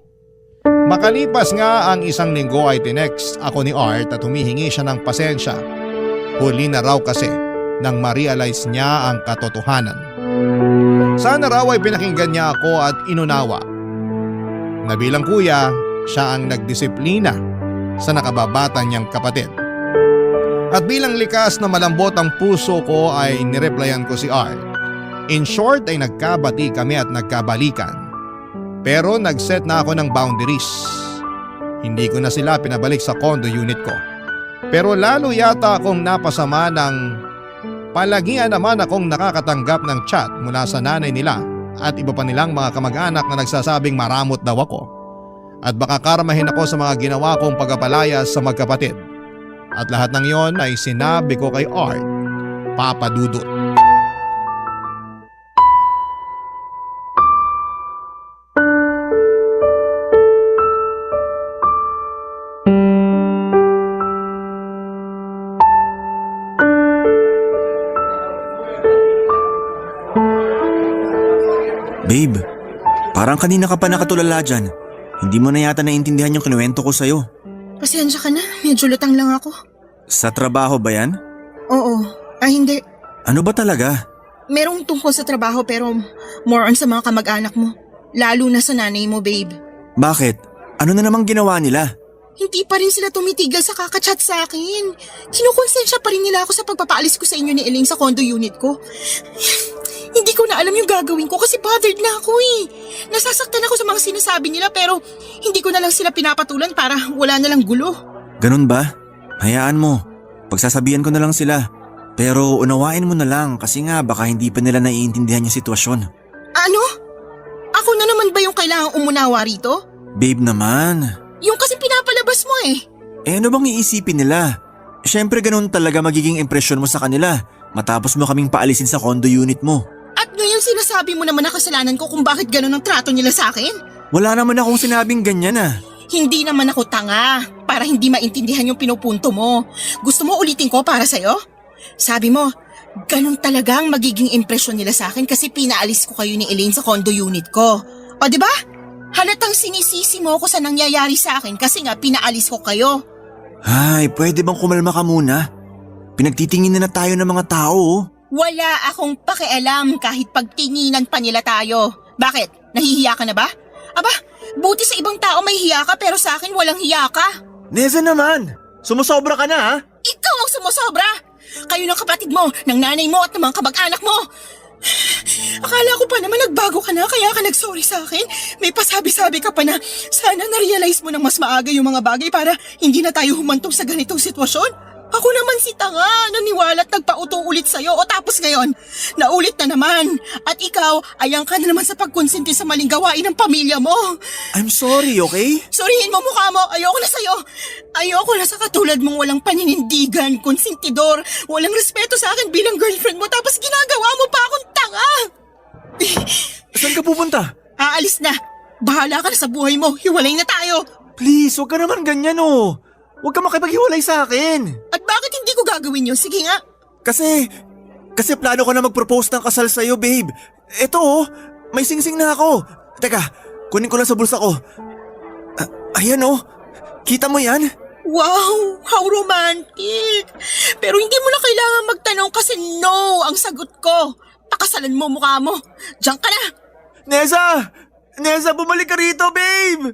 Makalipas nga ang 1 linggo ay tinext ako ni Art at humihingi siya ng pasensya. Huli na raw kasi nang ma-realize niya ang katotohanan. Sana raw ay pinakinggan niya ako at inunawa. Na bilang kuya, siya ang nagdisiplina sa nakababata niyang kapatid. At bilang likas na malambot ang puso ko ay nireplyan ko si Art. In short ay nagkabati kami at nagkabalikan. Pero nag-set na ako ng boundaries. Hindi ko na sila pinabalik sa condo unit ko. Pero lalo yata akong napasama ng palagian naman akong nakakatanggap ng chat mula sa nanay nila at iba pa nilang mga kamag-anak na nagsasabing maramot daw ako. At baka karmahin ako sa mga ginawa kong pagpapalayas sa magkapatid. At lahat ng yon ay sinabi ko kay Art, Papa Dudut. Babe, parang kanina ka pa nakatulala dyan. Hindi mo na yata naintindihan yung kinuwento ko sa'yo. Pasensya ka na, medyo lutang lang ako. Sa trabaho ba yan? Oo, hindi. Ano ba talaga? Merong tungkol sa trabaho pero more on sa mga kamag-anak mo. Lalo na sa nanay mo, babe. Bakit? Ano na namang ginawa nila? Hindi pa rin sila tumitigil sa kakachat sa akin. Kinukonsensya pa rin nila ako sa pagpapaalis ko sa inyo ni Elaine sa condo unit ko. Hindi ko na alam yung gagawin ko kasi bothered na ako eh. Nasasaktan ako sa mga sinasabi nila pero hindi ko na lang sila pinapatulan para wala na lang gulo. Ganun ba? Hayaan mo. Pagsasabihan ko na lang sila. Pero unawain mo na lang kasi nga baka hindi pa nila naiintindihan yung sitwasyon. Ano? Ako na naman ba yung kailangang umunawa rito? Babe naman. Yung kasi pinapalabas mo eh. Ano bang iisipin nila? Siyempre ganun talaga magiging impresyon mo sa kanila matapos mo kaming paalisin sa condo unit mo. At ngayon sinasabi mo naman na kasalanan ko kung bakit ganun ang trato nila sa akin? Wala naman akong sinabing ganyan ah. Hindi naman ako tanga para hindi maintindihan yung pinupunto mo. Gusto mo ulitin ko para sa'yo? Sabi mo, ganun talaga ang magiging impresyon nila sa akin kasi pinaalis ko kayo ni Elaine sa condo unit ko. O diba? Halatang sinisisi mo ako sa nangyayari sa akin kasi nga pinaalis ko kayo. Ay, pwede bang kumalma ka muna? Pinagtitingin na tayo ng mga tao. Oh. Wala akong pakialam kahit pagtinginan pa nila tayo. Bakit? Nahihiya ka na ba? Aba, buti sa ibang tao may hiya ka pero sa akin walang hiya ka. Neza naman, sumusobra ka na ha? Ikaw ang sumusobra! Kayo ng kapatid mo, ng nanay mo at ng mga kamag-anak mo. Akala ko pa naman nagbago ka na kaya ka nagsorry sa akin. May pasabi-sabi ka pa na sana na-realize mo ng mas maaga yung mga bagay para hindi na tayo humantong sa ganitong sitwasyon. Ako naman si tanga, naniwala at nagpauto ulit sa'yo o tapos ngayon, naulit na naman. At ikaw, ayang ka na naman sa pagkonsinti sa maling gawain ng pamilya mo. I'm sorry, okay? Surihin mo mukha mo, ayoko na sa'yo. Ayoko na sa katulad mong walang paninindigan, konsentidor, walang respeto sa akin bilang girlfriend mo tapos ginagawa mo pa akong tanga. Saan ka pupunta? Aalis na. Bahala ka na sa buhay mo, hiwalay na tayo. Please, huwag ka naman ganyan oh. Huwag ka makipaghiwalay sa akin. At bakit hindi ko gagawin yun? Sige nga. Kasi plano ko na mag-propose ng kasal sa'yo, babe. Eto oh, may singsing na ako. Teka, kunin ko lang sa bulsa ko. Ayan oh, kita mo yan? Wow, how romantic. Pero hindi mo na kailangan magtanong kasi no ang sagot ko. Pakasalan mo mukha mo. Diyan ka na. Neza, bumalik ka rito, babe.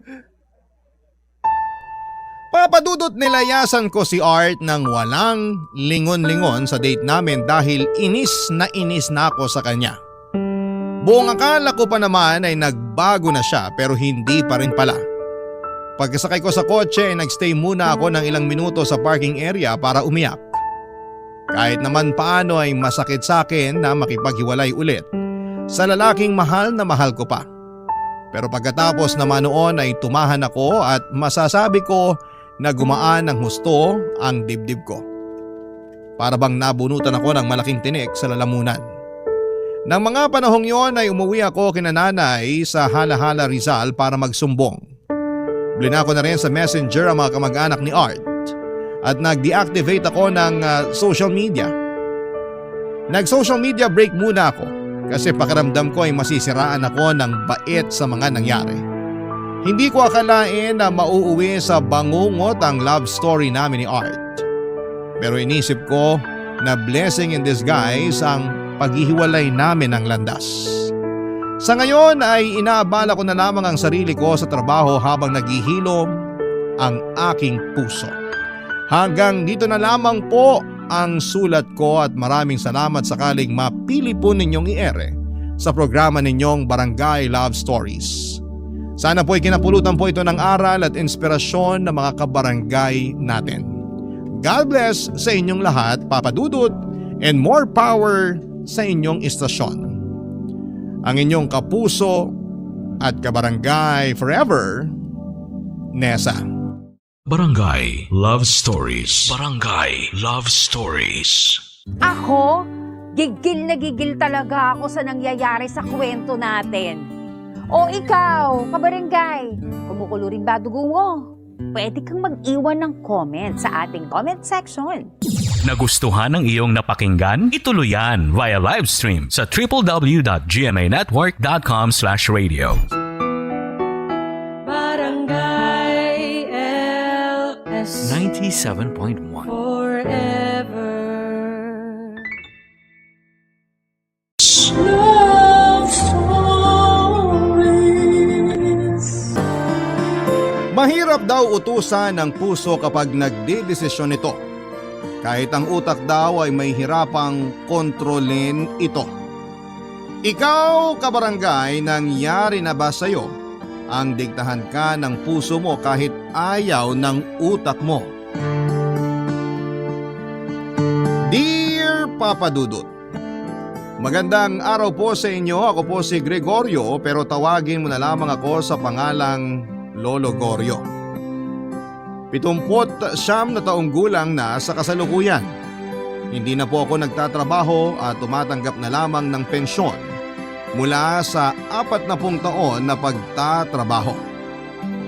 Papadudot nilayasan ko si Art ng walang lingon-lingon sa date namin dahil inis na ako sa kanya. Buong akala ko pa naman ay nagbago na siya pero hindi pa rin pala. Pagkasakay ko sa kotse ay nagstay muna ako ng ilang minuto sa parking area para umiyak. Kahit naman paano ay masakit sa akin na makipaghiwalay ulit sa lalaking mahal na mahal ko pa. Pero pagkatapos naman noon ay tumahan ako at masasabi ko na gumaan ng husto ang dibdib ko. Para bang nabunutan ako ng malaking tinik sa lalamunan. Nang mga panahong yon ay umuwi ako kina nanay sa Hala-Hala Rizal para magsumbong. Blinako na rin sa messenger ang mga kamag-anak ni Art at nag-deactivate ako ng social media. Nag-social media break muna ako kasi pakiramdam ko ay masisiraan ako ng bait sa mga nangyari. Hindi ko akalain na mauuwi sa bangungot ang love story namin ni Art. Pero inisip ko na blessing in disguise ang paghihiwalay namin ng landas. Sa ngayon ay inaabala ko na lamang ang sarili ko sa trabaho habang naghihilom ang aking puso. Hanggang dito na lamang po ang sulat ko at maraming salamat sakaling mapili po ninyong i-ere sa programa ninyong Barangay Love Stories. Sana po'y kinapulutan po ito ng aral at inspirasyon ng mga kabarangay natin. God bless sa inyong lahat, Papa Dudut, and more power sa inyong istasyon. Ang inyong kapuso at kabarangay forever, Nessa. Barangay Love Stories. Barangay Love Stories. Ako, gigil na gigil talaga ako sa nangyayari sa kwento natin. O ikaw, kabarangay, kumukulo rin ba dugo mo? Pwede kang mag-iwan ng comment sa ating comment section. Nagustuhan ng iyong napakinggan? Ituloy yan via live stream sa www.gmanetwork.com/radio. Barangay LS 97.1 forever. Love stories. Mahirap daw utusan ng puso kapag nagdedesisyon ito. Kahit ang utak daw ay may hirapang kontrolin ito. Ikaw, kabarangay, nangyari na ba sa'yo ang digtahan ka ng puso mo kahit ayaw ng utak mo? Dear Papa Dudut, magandang araw po sa inyo. Ako po si Gregorio pero tawagin mo na lamang ako sa pangalang Lolo Gorio. 79 na taong gulang na sa kasalukuyan. Hindi na po ako nagtatrabaho at tumatanggap na lamang ng pensyon mula sa 40 taon na pagtatrabaho.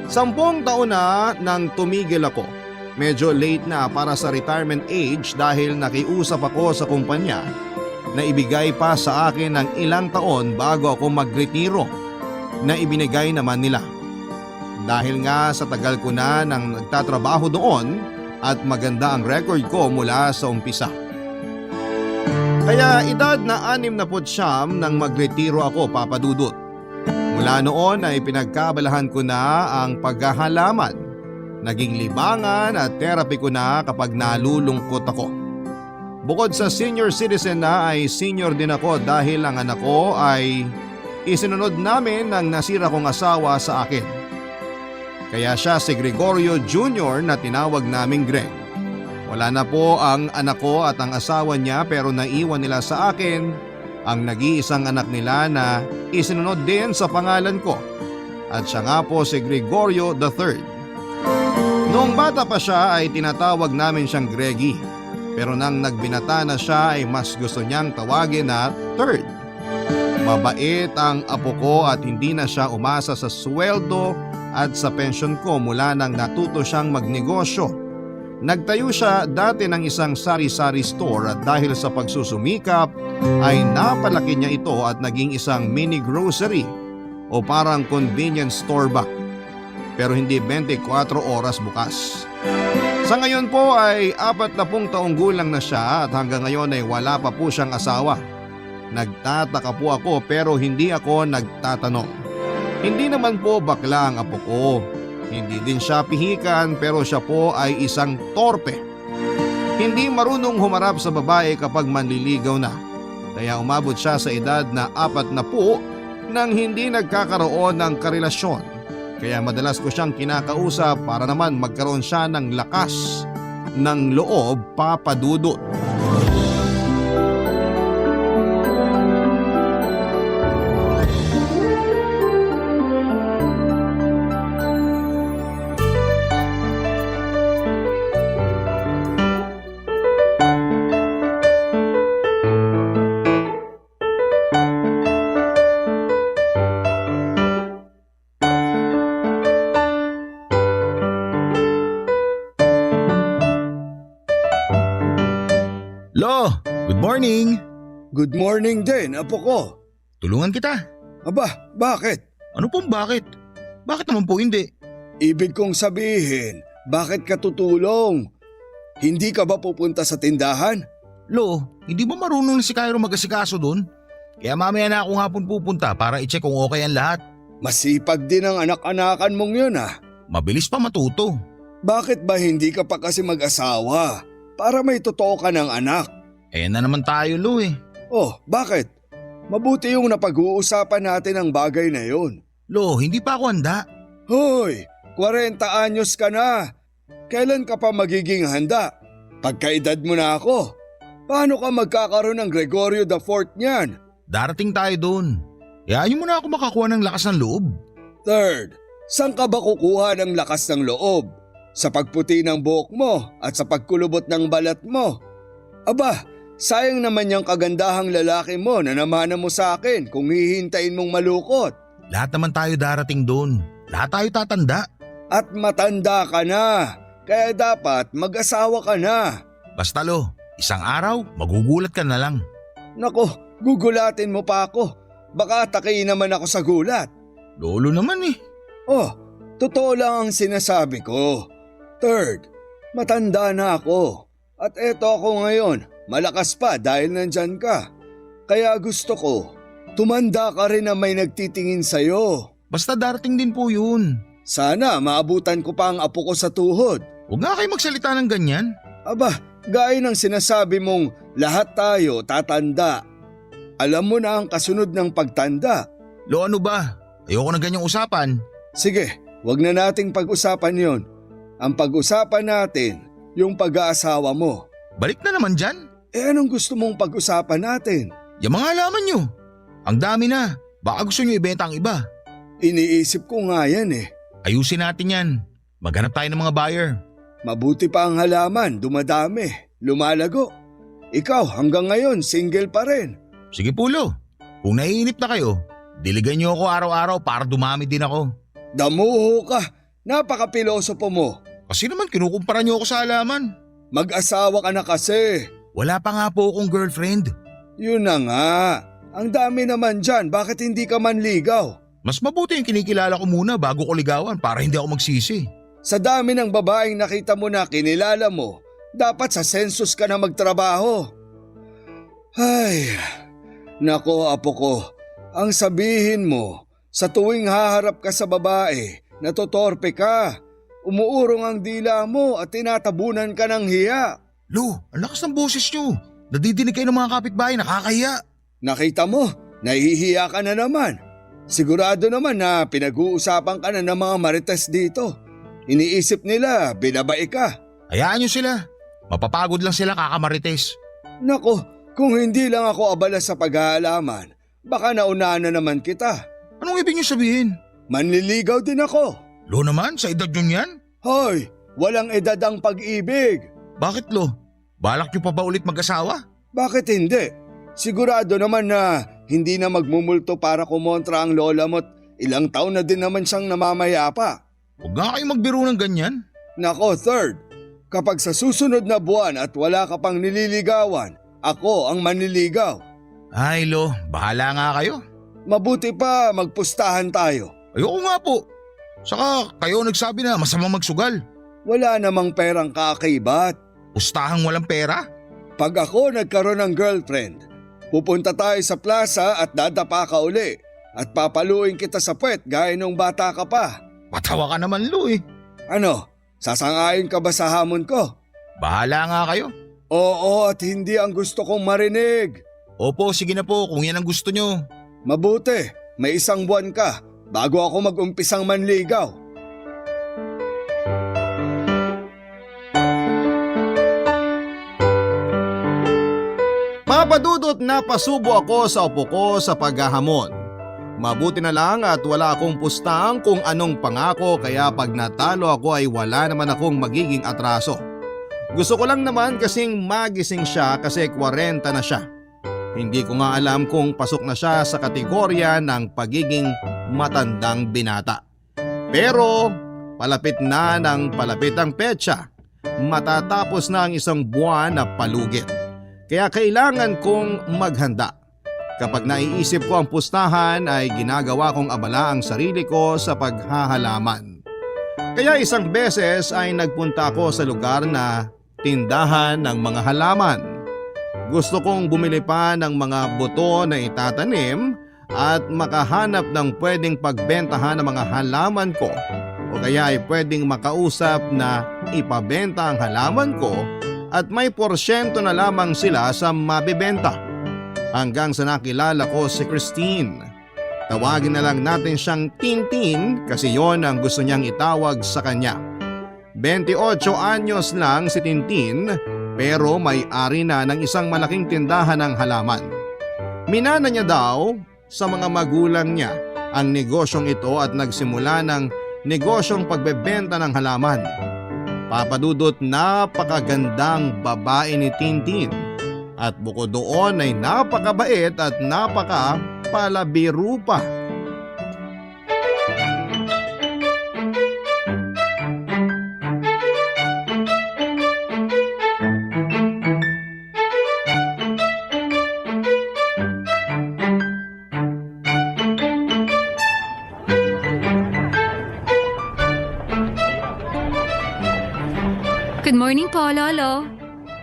10 taon na nang tumigil ako. Medyo late na para sa retirement age dahil nakiusap ako sa kumpanya na ibigay pa sa akin ng ilang taon bago ako magretiro na ibinigay naman nila. Dahil nga sa tagal ko na nang nagtatrabaho doon at maganda ang record ko mula sa umpisa. Kaya edad na 69 nang magretiro ako, Papa Dudut. Mula noon ay pinagkabalahan ko na ang paghahalaman. Naging libangan at therapy ko na kapag nalulungkot ako. Bukod sa senior citizen na ay senior din ako dahil ang anak ko ay isinunod namin ng nasira kong asawa sa akin. Kaya siya si Gregorio Jr. na tinawag naming Greg. Wala na po ang anak ko at ang asawa niya pero naiwan nila sa akin ang nag-iisang anak nila na isinunod din sa pangalan ko. At siya nga po si Gregorio III. Noong bata pa siya ay tinatawag namin siyang Greggy. Pero nang nagbinata na siya ay mas gusto niyang tawagin na Third. Mabait ang apo ko at hindi na siya umasa sa sweldo at sa pensyon ko mula nang natuto siyang magnegosyo. Nagtayo siya dati ng isang sari-sari store at dahil sa pagsusumikap ay napalaki niya ito at naging isang mini grocery o parang convenience store ba. Pero hindi 24 oras bukas. Sa ngayon po ay 40 taong gulang na siya at hanggang ngayon ay wala pa po siyang asawa. Nagtataka po ako pero hindi ako nagtatanong. Hindi naman po bakla ang apo ko. Hindi din siya pihikan pero siya po ay isang torpe. Hindi marunong humarap sa babae kapag manliligaw na. Kaya umabot siya sa edad na 40 nang hindi nagkakaroon ng karelasyon. Kaya madalas ko siyang kinakausap para naman magkaroon siya ng lakas ng loob, Papa Dudut. Lo, good morning. Good morning din, apo ko. Tulungan kita. Aba, bakit? Ano pong bakit? Bakit naman po hindi? Ibig kong sabihin, bakit ka tutulong? Hindi ka ba pupunta sa tindahan? Lo, hindi ba marunong na si Cairo mag-asikaso doon? Kaya mamaya na ako hapon pupunta para i-check kung okay ang lahat. Masipag din ang anak-anakan mong yun ah. Mabilis pa matuto. Bakit ba hindi ka pa kasi mag-asawa? Para may totoo ka ng anak. Eh na naman tayo, Lo eh. Oh, bakit? Mabuti yung napag-uusapan natin ang bagay na yun. Lo, hindi pa ako handa. Hoy, 40 anyos ka na. Kailan ka pa magiging handa? Pagkaedad mo na ako. Paano ka magkakaroon ng Gregorio IV niyan? Darating tayo doon. Ayaw mo na ako makakuha ng lakas ng loob. Third, saan ka ba kukuha ng lakas ng loob? Sa pagputi ng buhok mo at sa pagkulubot ng balat mo? Aba, sayang naman yung kagandahang lalaki mo na namana mo sa akin kung hihintayin mong malukot. Lahat naman tayo darating doon. Lahat tayo tatanda. At matanda ka na, kaya dapat mag-asawa ka na. Basta Lo, isang araw magugulat ka na lang. Nako, gugulatin mo pa ako. Baka atakihin naman ako sa gulat. Lolo naman eh. Oh, totoo lang ang sinasabi ko. Third, matanda na ako. At eto ako ngayon, malakas pa dahil nandyan ka. Kaya gusto ko, tumanda ka rin na may nagtitingin sa'yo. Basta darating din po yun. Sana maabutan ko pa ang apo ko sa tuhod. Huwag nga kayo magsalita ng ganyan. Aba, gaya ng sinasabi mong lahat tayo tatanda. Alam mo na ang kasunod ng pagtanda. Lo, ano ba? Ayoko ng ganyang usapan. Sige, wag na nating pag-usapan yon. Ang pag-usapan natin, yung pag-aasawa mo. Balik na naman dyan. Eh anong gusto mong pag-usapan natin? Yung mga halaman nyo. Ang dami na. Baka gusto nyo ibenta ang iba. Iniisip ko nga yan eh. Ayusin natin yan. Maghanap tayo ng mga buyer. Mabuti pa ang halaman, dumadami, lumalago. Ikaw hanggang ngayon single pa rin. Sige po Lo. Kung naiinip na kayo, diligan nyo ako araw-araw para dumami din ako. Damuho ka, napaka-pilosopo mo. Kasi naman kinukumpara nyo ako sa halaman. Mag-asawa ka na kasi. Wala pa nga po akong girlfriend. Yun na nga. Ang dami naman dyan, bakit hindi ka manligaw? Mas mabuti yung kinikilala ko muna bago ko ligawan para hindi ako magsisi. Sa dami ng babaeng nakita mo na kinilala mo, dapat sa census ka na magtrabaho. Ay, nako apo ko, ang sabihin mo, sa tuwing haharap ka sa babae, natotorpe ka, umuurong ang dila mo at tinatabunan ka ng hiya. Lo, ang lakas ng boses nyo. Nadidinig kayo ng mga kapitbahay, nakakahiya. Nakita mo, nahihiya ka na naman. Sigurado naman na pinag-uusapan ka na ng mga marites dito. Iniisip nila, binabae ka. Hayaan nyo sila. Mapapagod lang sila kakamarites. Nako, kung hindi lang ako abala sa pag-aalaman, baka naunahan na naman kita. Anong ibig nyo sabihin? Manliligaw din ako. Lo naman, sa edad nyo yan? Hoy, walang edad ang pag-ibig. Bakit lo? Balak nyo pa ba ulit mag-asawa? Bakit hindi? Sigurado naman na hindi na magmumulto para kumontra ang lola mo't ilang taon na din naman siyang namamayapa. Huwag nga kayo magbiro ng ganyan. Nako, third, kapag sa susunod na buwan at wala ka pang nililigawan, ako ang manliligaw. Ay lo, bahala nga kayo. Mabuti pa magpustahan tayo. Ayoko nga po. Saka kayo nagsabi na masama magsugal. Wala namang perang kaakibat. Ustahang walang pera? Pag ako nagkaroon ng girlfriend, pupunta tayo sa plaza at dadapa ka uli at papaluin kita sa puwet gaya nung bata ka pa. Patawa ka naman lo eh. Ano, sasangayon ka ba sa hamon ko? Bahala nga kayo. Oo at hindi ang gusto kong marinig. Opo, sige na po kung yan ang gusto nyo. Mabuti, may isang buwan ka bago ako mag-umpisang manligaw. Papadudot na pasubo ako sa upo ko sa paghahamon. Mabuti na lang at wala akong pustang kung anong pangako kaya pag natalo ako ay wala naman akong magiging atraso. Gusto ko lang naman kasing magising siya kasi 40 na siya. Hindi ko nga alam kung pasok na siya sa kategorya ng pagiging matandang binata. Pero palapit na ng palapit ang petsa. Matatapos na ang isang buwan na palugit. Kaya kailangan kong maghanda. Kapag naiisip ko ang pustahan ay ginagawa kong abala ang sarili ko sa paghahalaman. Kaya isang beses ay nagpunta ako sa lugar na tindahan ng mga halaman. Gusto kong bumili pa ng mga buto na itatanim at makahanap ng pwedeng pagbentahan ng mga halaman ko o kaya ay pwedeng makausap na ipabenta ang halaman ko at may porsyento na lamang sila sa mabibenta. Hanggang sa nakilala ko si Christine. Tawagin na lang natin siyang Tintin kasi yon ang gusto niyang itawag sa kanya. 28 anyos lang si Tintin pero may-ari na ng isang malaking tindahan ng halaman. Minana niya daw sa mga magulang niya ang negosyong ito at nagsimula ng negosyong pagbebenta ng halaman. Papadudot napakagandang babae ni Tintin at bukod doon ay napakabait at napakapalabiro pa. Good morning po, Lolo.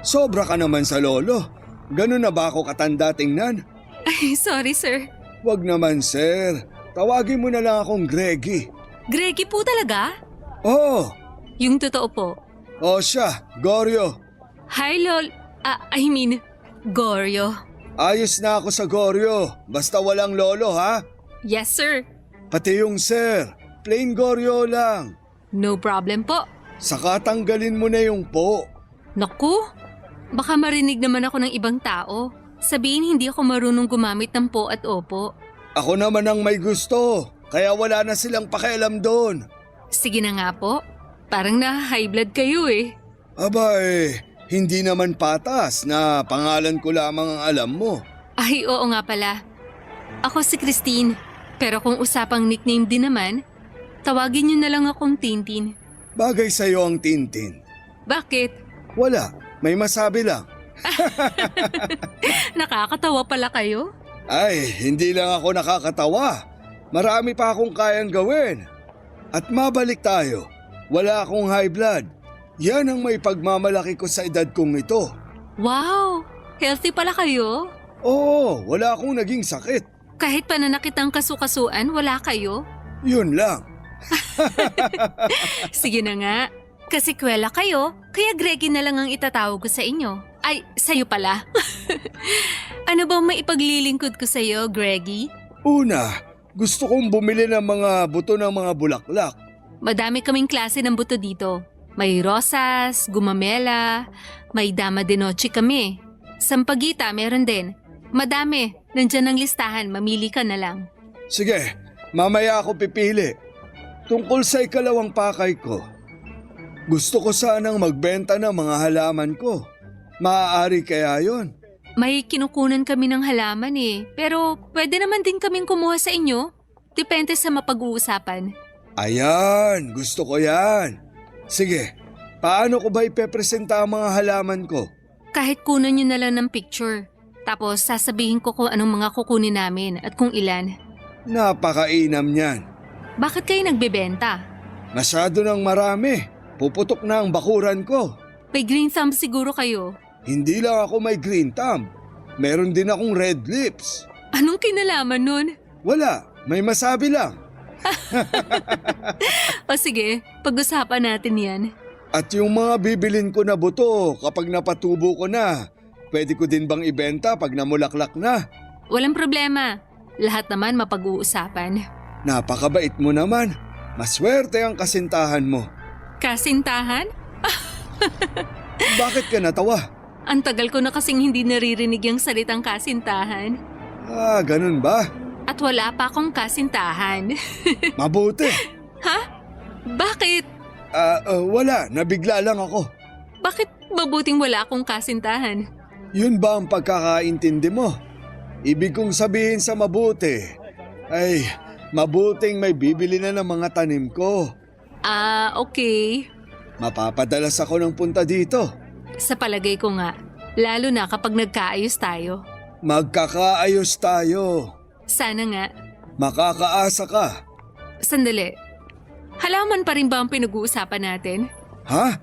Sobra ka naman sa lolo. Ganun na ba ako katanda tingnan? Ay, sorry, sir. Wag naman sir, tawagin mo na lang akong Greggy. Greggy po talaga? Oo, Yung totoo po. o siya, Goryo. Hi, Goryo. Ayos na ako sa Goryo, basta walang lolo ha? Yes, sir. Pati yung sir, plain Goryo lang. No problem po. Saka tanggalin mo na yung po. Naku, baka marinig naman ako ng ibang tao. Sabihin hindi ako marunong gumamit ng po at opo. Ako naman ang may gusto, kaya wala na silang pakialam doon. Sige na nga po. Parang na-high blood kayo eh. Abay, hindi naman patas na pangalan ko lamang ang alam mo. Ay, oo nga pala. Ako si Christine. Pero kung usapang nickname din naman, tawagin niyo na lang akong Tintin. Bagay sa'yo ang Tintin. Bakit? Wala, may masabi lang. Nakakatawa pala kayo? Ay, hindi lang ako nakakatawa. Marami pa akong kayang gawin. At mabalik tayo. Wala akong high blood. Yan ang may pagmamalaki ko sa edad kong ito. Wow! Healthy pala kayo? Oo, wala akong naging sakit. Kahit pananakit ang kasukasuan, wala kayo? Yun lang. Sige na nga. Kasi kwela kayo, kaya Greggy na lang ang itatawag ko sa inyo. Ay, sa'yo pala. Ano bang maipaglilingkod ko sa'yo, Greggy? Una, gusto kong bumili ng mga buto ng mga bulaklak. Madami kaming klase ng buto dito. May rosas, gumamela, may dama de noche kami. Sampagita, meron din. Madami. Nandyan ang listahan, mamili ka na lang. Sige, mamaya ako pipili. Tungkol sa ikalawang pakay ko, gusto ko sanang magbenta ng mga halaman ko. Maaari kaya yon? May kinukunan kami ng halaman eh. Pero pwede naman din kaming kumuha sa inyo. Depende sa mapag-uusapan. Ayan, gusto ko yan. Sige, paano ko ba ipepresenta ang mga halaman ko? Kahit kunan nyo na lang ng picture. Tapos sasabihin ko kung anong mga kukunin namin at kung ilan. Napakainam niyan. Bakit kayo nagbebenta? Masyado ng marami. Puputok na ang bakuran ko. May green thumb siguro kayo. Hindi lang ako may green thumb. Meron din akong red lips. Anong kinalaman nun? Wala, may masabi lang. O sige, pag-usapan natin yan. At yung mga bibilin ko na buto kapag napatubo ko na, pwede ko din bang ibenta pag namulaklak na? Walang problema. Lahat naman mapag-uusapan. Napakabait mo naman. Maswerte ang kasintahan mo. Kasintahan? Bakit ka natawa? Ang tagal ko na kasing hindi naririnig yung salitang kasintahan. Ah, ganun ba? At wala pa akong kasintahan. Mabuti. Ha? Bakit? Wala. Nabigla lang ako. Bakit mabuting wala akong kasintahan? Yun ba ang pagkakaintindi mo? Ibig kong sabihin sa mabuti, ay mabuting may bibili na ng mga tanim ko. Okay. Mapapadalas ako ng punta dito. Sa palagay ko nga, lalo na kapag nagkaayos tayo. Magkakaayos tayo. Sana nga. Makakaasa ka. Sandali. Halaman pa rin ba ang pinag-uusapan natin? Ha?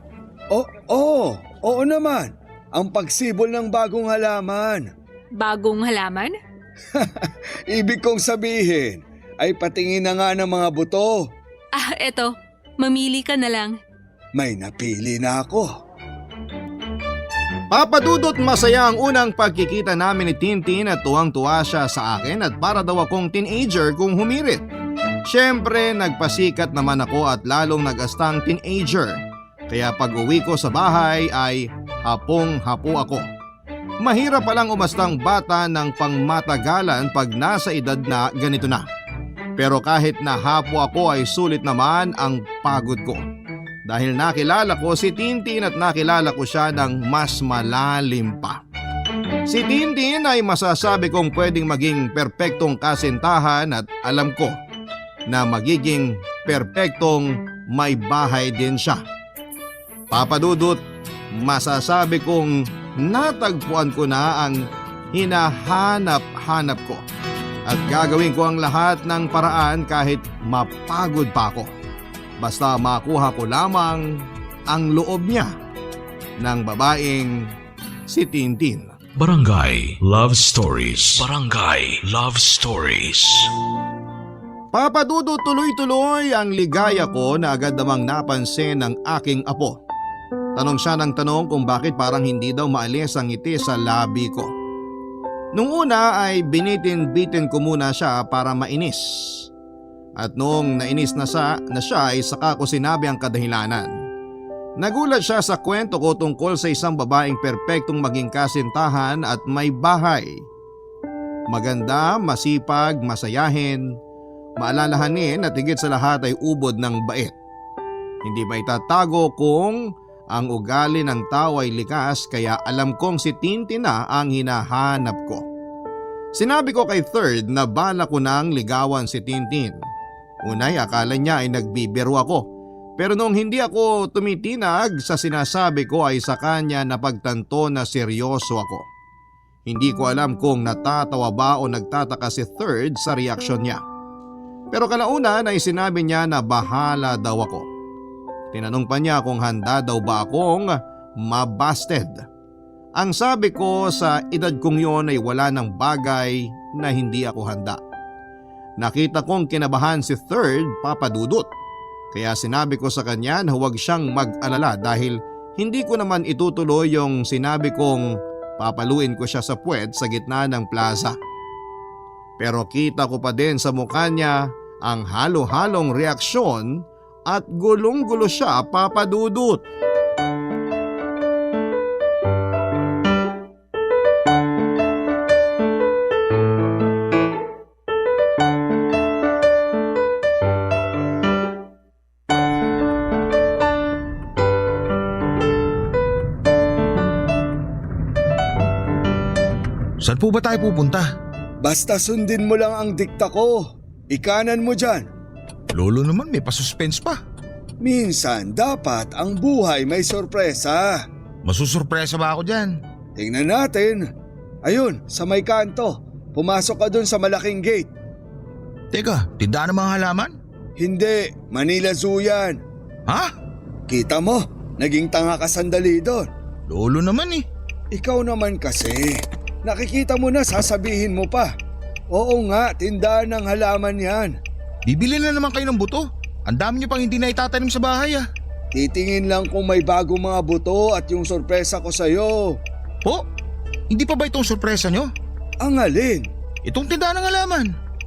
Oo naman. Ang pagsibol ng bagong halaman. Bagong halaman? Ibig kong sabihin, ay patingin na nga ng mga buto. Eto. Mamili ka na lang. May napili na ako. Papadudot masaya ang unang pagkikita namin ni Tintin at tuwang-tuwa siya sa akin at para daw akong teenager kung humirit. Siyempre nagpasikat naman ako at lalong nag-astang teenager. Kaya pag uwi ko sa bahay ay hapong-hapo ako. Mahirap palang umastang bata ng pangmatagalan pag nasa edad na ganito na. Pero kahit nahapo ako ay sulit naman ang pagod ko. Dahil nakilala ko si Tintin at nakilala ko siya ng mas malalim pa. Si Tintin ay masasabi kong pwedeng maging perpektong kasintahan at alam ko na magiging perpektong may bahay din siya. Papadudot, masasabi kong natagpuan ko na ang hinahanap-hanap ko. At gagawin ko ang lahat ng paraan kahit mapagod pa ako. Basta makuha ko lamang ang loob niya ng babaeng si Tintin. Barangay Love Stories. Barangay Love Stories. Papadudot, tuloy-tuloy ang ligaya ko na agad namang napansin ng aking apo. Tanong siya ng tanong kung bakit parang hindi daw maalis ang ngiti sa labi ko. Nung una ay binitin-bitin ko muna siya para mainis. At noong nainis na siya ay saka ko sinabi ang kadahilanan. Nagulat siya sa kwento ko tungkol sa isang babaeng perpektong maging kasintahan at may bahay. Maganda, masipag, masayahin, maalalahanin at higit sa lahat ay ubod ng bait. Hindi maitatago kung ang ugali ng tao ay likas kaya alam kong si Tintin na ang hinahanap ko. Sinabi ko kay Third na bala ko nang ligawan si Tintin. Unay akala niya ay nagbibiro ako. Pero nung hindi ako tumitinag sa sinasabi ko ay sa kanya napagtanto na seryoso ako. Hindi ko alam kung natatawa ba o nagtataka si Third sa reaksyon niya. Pero kalaunan ay sinabi niya na bahala daw ako. Tinanong pa niya kung handa daw ba akong mabasted. Ang sabi ko sa edad kong yon ay wala ng bagay na hindi ako handa. Nakita kong kinabahan si Third, Papa Dudut. Kaya sinabi ko sa kanya na huwag siyang mag-alala dahil hindi ko naman itutuloy yung sinabi kong papaluin ko siya sa puwet sa gitna ng plaza. Pero kita ko pa din sa mukha niya ang halo-halong reaksyon at gulong-gulo siya, Papa Dudut. Saan po ba tayo pupunta? Basta sundin mo lang ang dikta ko. Ikanan mo dyan. Lolo naman, may pasuspense pa. Minsan dapat ang buhay may sorpresa. Masusurpresa ba ako dyan? Tingnan natin. Ayun, sa may kanto. Pumasok ka dun sa malaking gate. Teka, tindahan ng mga halaman? Hindi, Manila Zoo yan. Ha? Kita mo, naging tanga ka sandali doon. Lolo naman eh. Ikaw naman kasi. Nakikita mo na, sasabihin mo pa. Oo nga, tindahan ng halaman yan. Bibili na naman kayo ng buto. Ang dami niyo pang hindi na itatanim sa bahay ah. Titingin lang kung may bagong mga buto at yung sorpresa ko sa'yo. Po? Hindi pa ba itong sorpresa nyo? Ang alin? Itong tindahan ng halaman.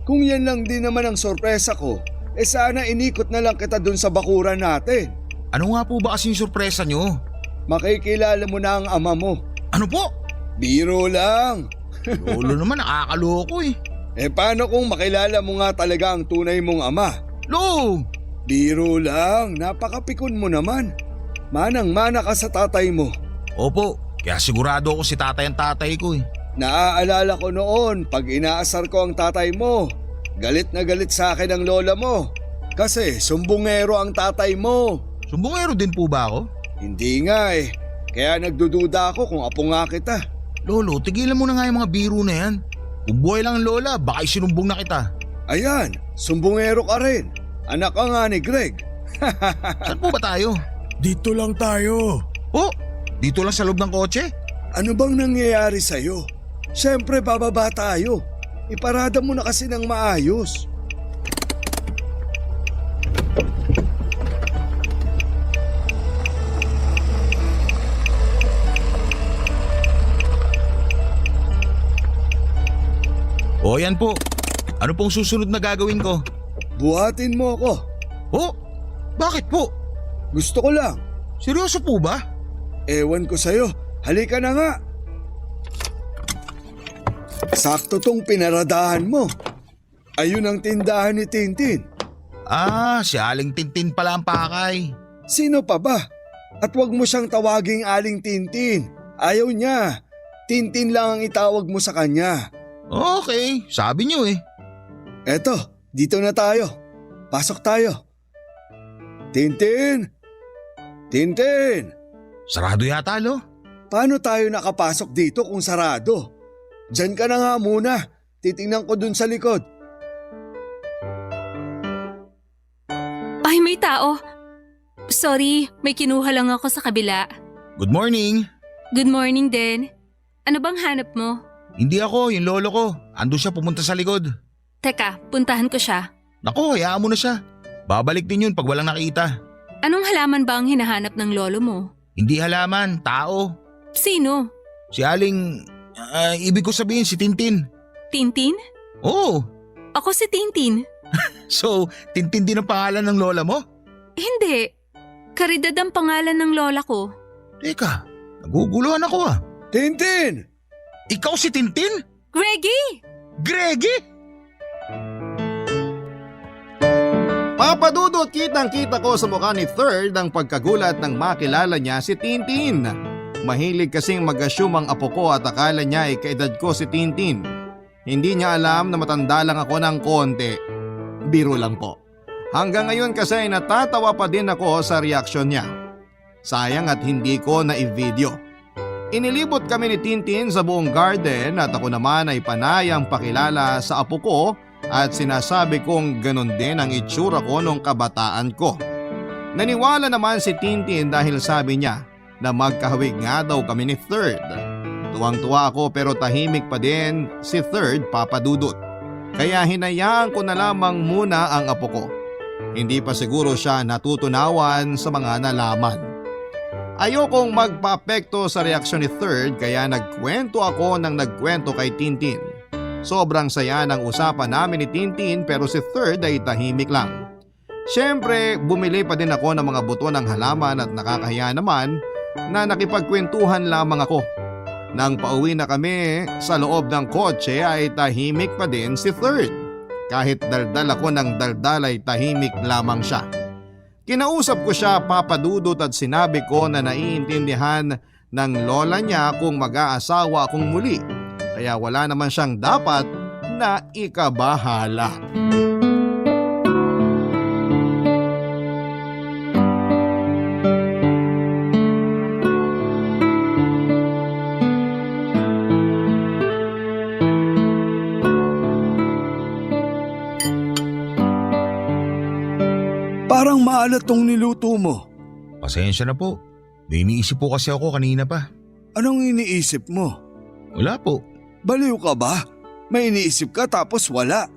Kung yan lang din naman ang sorpresa ko, sana inikot na lang kita dun sa bakuran natin. Ano nga po ba kasing sorpresa nyo? Makikilala mo na ang ama mo. Ano po? Biro lang. Lolo naman, nakakaloko eh. Paano kung makilala mo nga talaga ang tunay mong ama? Lo! Biro lang, napakapikon mo naman. Manang-mana ka sa tatay mo. Opo, kaya sigurado ako si tatay ang tatay ko eh. Naaalala ko noon pag inaasar ko ang tatay mo. Galit na galit sa akin ang lola mo. Kasi sumbungero ang tatay mo. Sumbongero din po ba ako? Hindi nga eh. Kaya nagdududa ako kung apo nga kita. Lolo, tigilan mo na nga yung mga biro na yan. Kung buhay lang ang lola, baka isinumbong na kita. Ayan, sumbungero ka rin. Anak ka nga ni Greg. Saan po ba tayo? Dito lang tayo. Oh, dito lang sa loob ng kotse? Ano bang nangyayari sa'yo? Siyempre bababa tayo. Iparada mo na kasi ng maayos. O yan po. Ano pong susunod na gagawin ko? Buhatin mo ako. Oh, bakit po? Gusto ko lang. Seryoso po ba? Ewan ko sa'yo. Halika na nga. Sakto tong pinaradahan mo. Ayun ang tindahan ni Tintin. Ah, si Aling Tintin pala ang pakay. Sino pa ba? At wag mo siyang tawaging Aling Tintin. Ayaw niya. Tintin lang ang itawag mo sa kanya. Okay, sabi niyo eh. Eto, dito na tayo. Pasok tayo. Tintin! Tintin! Sarado yata, lo. Paano tayo nakapasok dito kung sarado? Diyan ka na nga muna. Titingnan ko dun sa likod. Ay, may tao. Sorry, may kinuha lang ako sa kabila. Good morning. Good morning din. Ano bang hanap mo? Hindi ako, yung lolo ko. Ando siya pumunta sa likod. Teka, puntahan ko siya. Naku, hayaan mo na siya. Babalik din yun pag walang nakita. Anong halaman ba ang hinahanap ng lolo mo? Hindi halaman, tao. Sino? Si Aling, ibig ko sabihin si Tintin. Tintin? Oo, Ako si Tintin. so Tintin din ang pangalan ng lola mo? Hindi. Caridad ang pangalan ng lola ko. Teka, naguguluhan ako ah. Tintin! Ikaw si Tintin? Greggy! Greggy? Papa Dudut, kitang-kita ko sa mukha ni Third ang pagkagulat nang makilala niya si Tintin. Mahilig kasing mag-assume ang apo ko at akala niya ay kaedad ko si Tintin. Hindi niya alam na matanda lang ako ng konti. Biro lang po. Hanggang ngayon kasi natatawa pa din ako sa reaksyon niya. Sayang at hindi ko na-i-video. Inilibot kami ni Tintin sa buong garden at ako naman ay panayang pakilala sa apo ko at sinasabi kong ganon din ang itsura ko nung kabataan ko. Naniwala naman si Tintin dahil sabi niya na magkahawig nga daw kami ni Third. Tuwang-tuwa ako pero tahimik pa din si Third, Papa Dudut. Kaya hinayaan ko na lamang muna ang apo ko. Hindi pa siguro siya natutunawan sa mga nalaman. Ayokong magpa-apekto sa reaksyon ni Third kaya nagkwento ako ng nagkwento kay Tintin. Sobrang saya ng usapan namin ni Tintin pero si Third ay tahimik lang. Siyempre, bumili pa din ako ng mga buto ng halaman at nakakahiya naman na nakipagkwentuhan lamang ako. Nang pauwi na kami sa loob ng kotse ay tahimik pa din si Third. Kahit daldal ako ng daldal ay tahimik lamang siya. Kinausap ko siya, Papa Dudut, at sinabi ko na naiintindihan ng lola niya kung mag-aasawa akong muli. Kaya wala naman siyang dapat na ikabahala. Parang maalat tong niluto mo. Pasensya na po. May iniisip po kasi ako kanina pa. Anong iniisip mo? Wala po. Baliw ka ba? May iniisip ka tapos wala.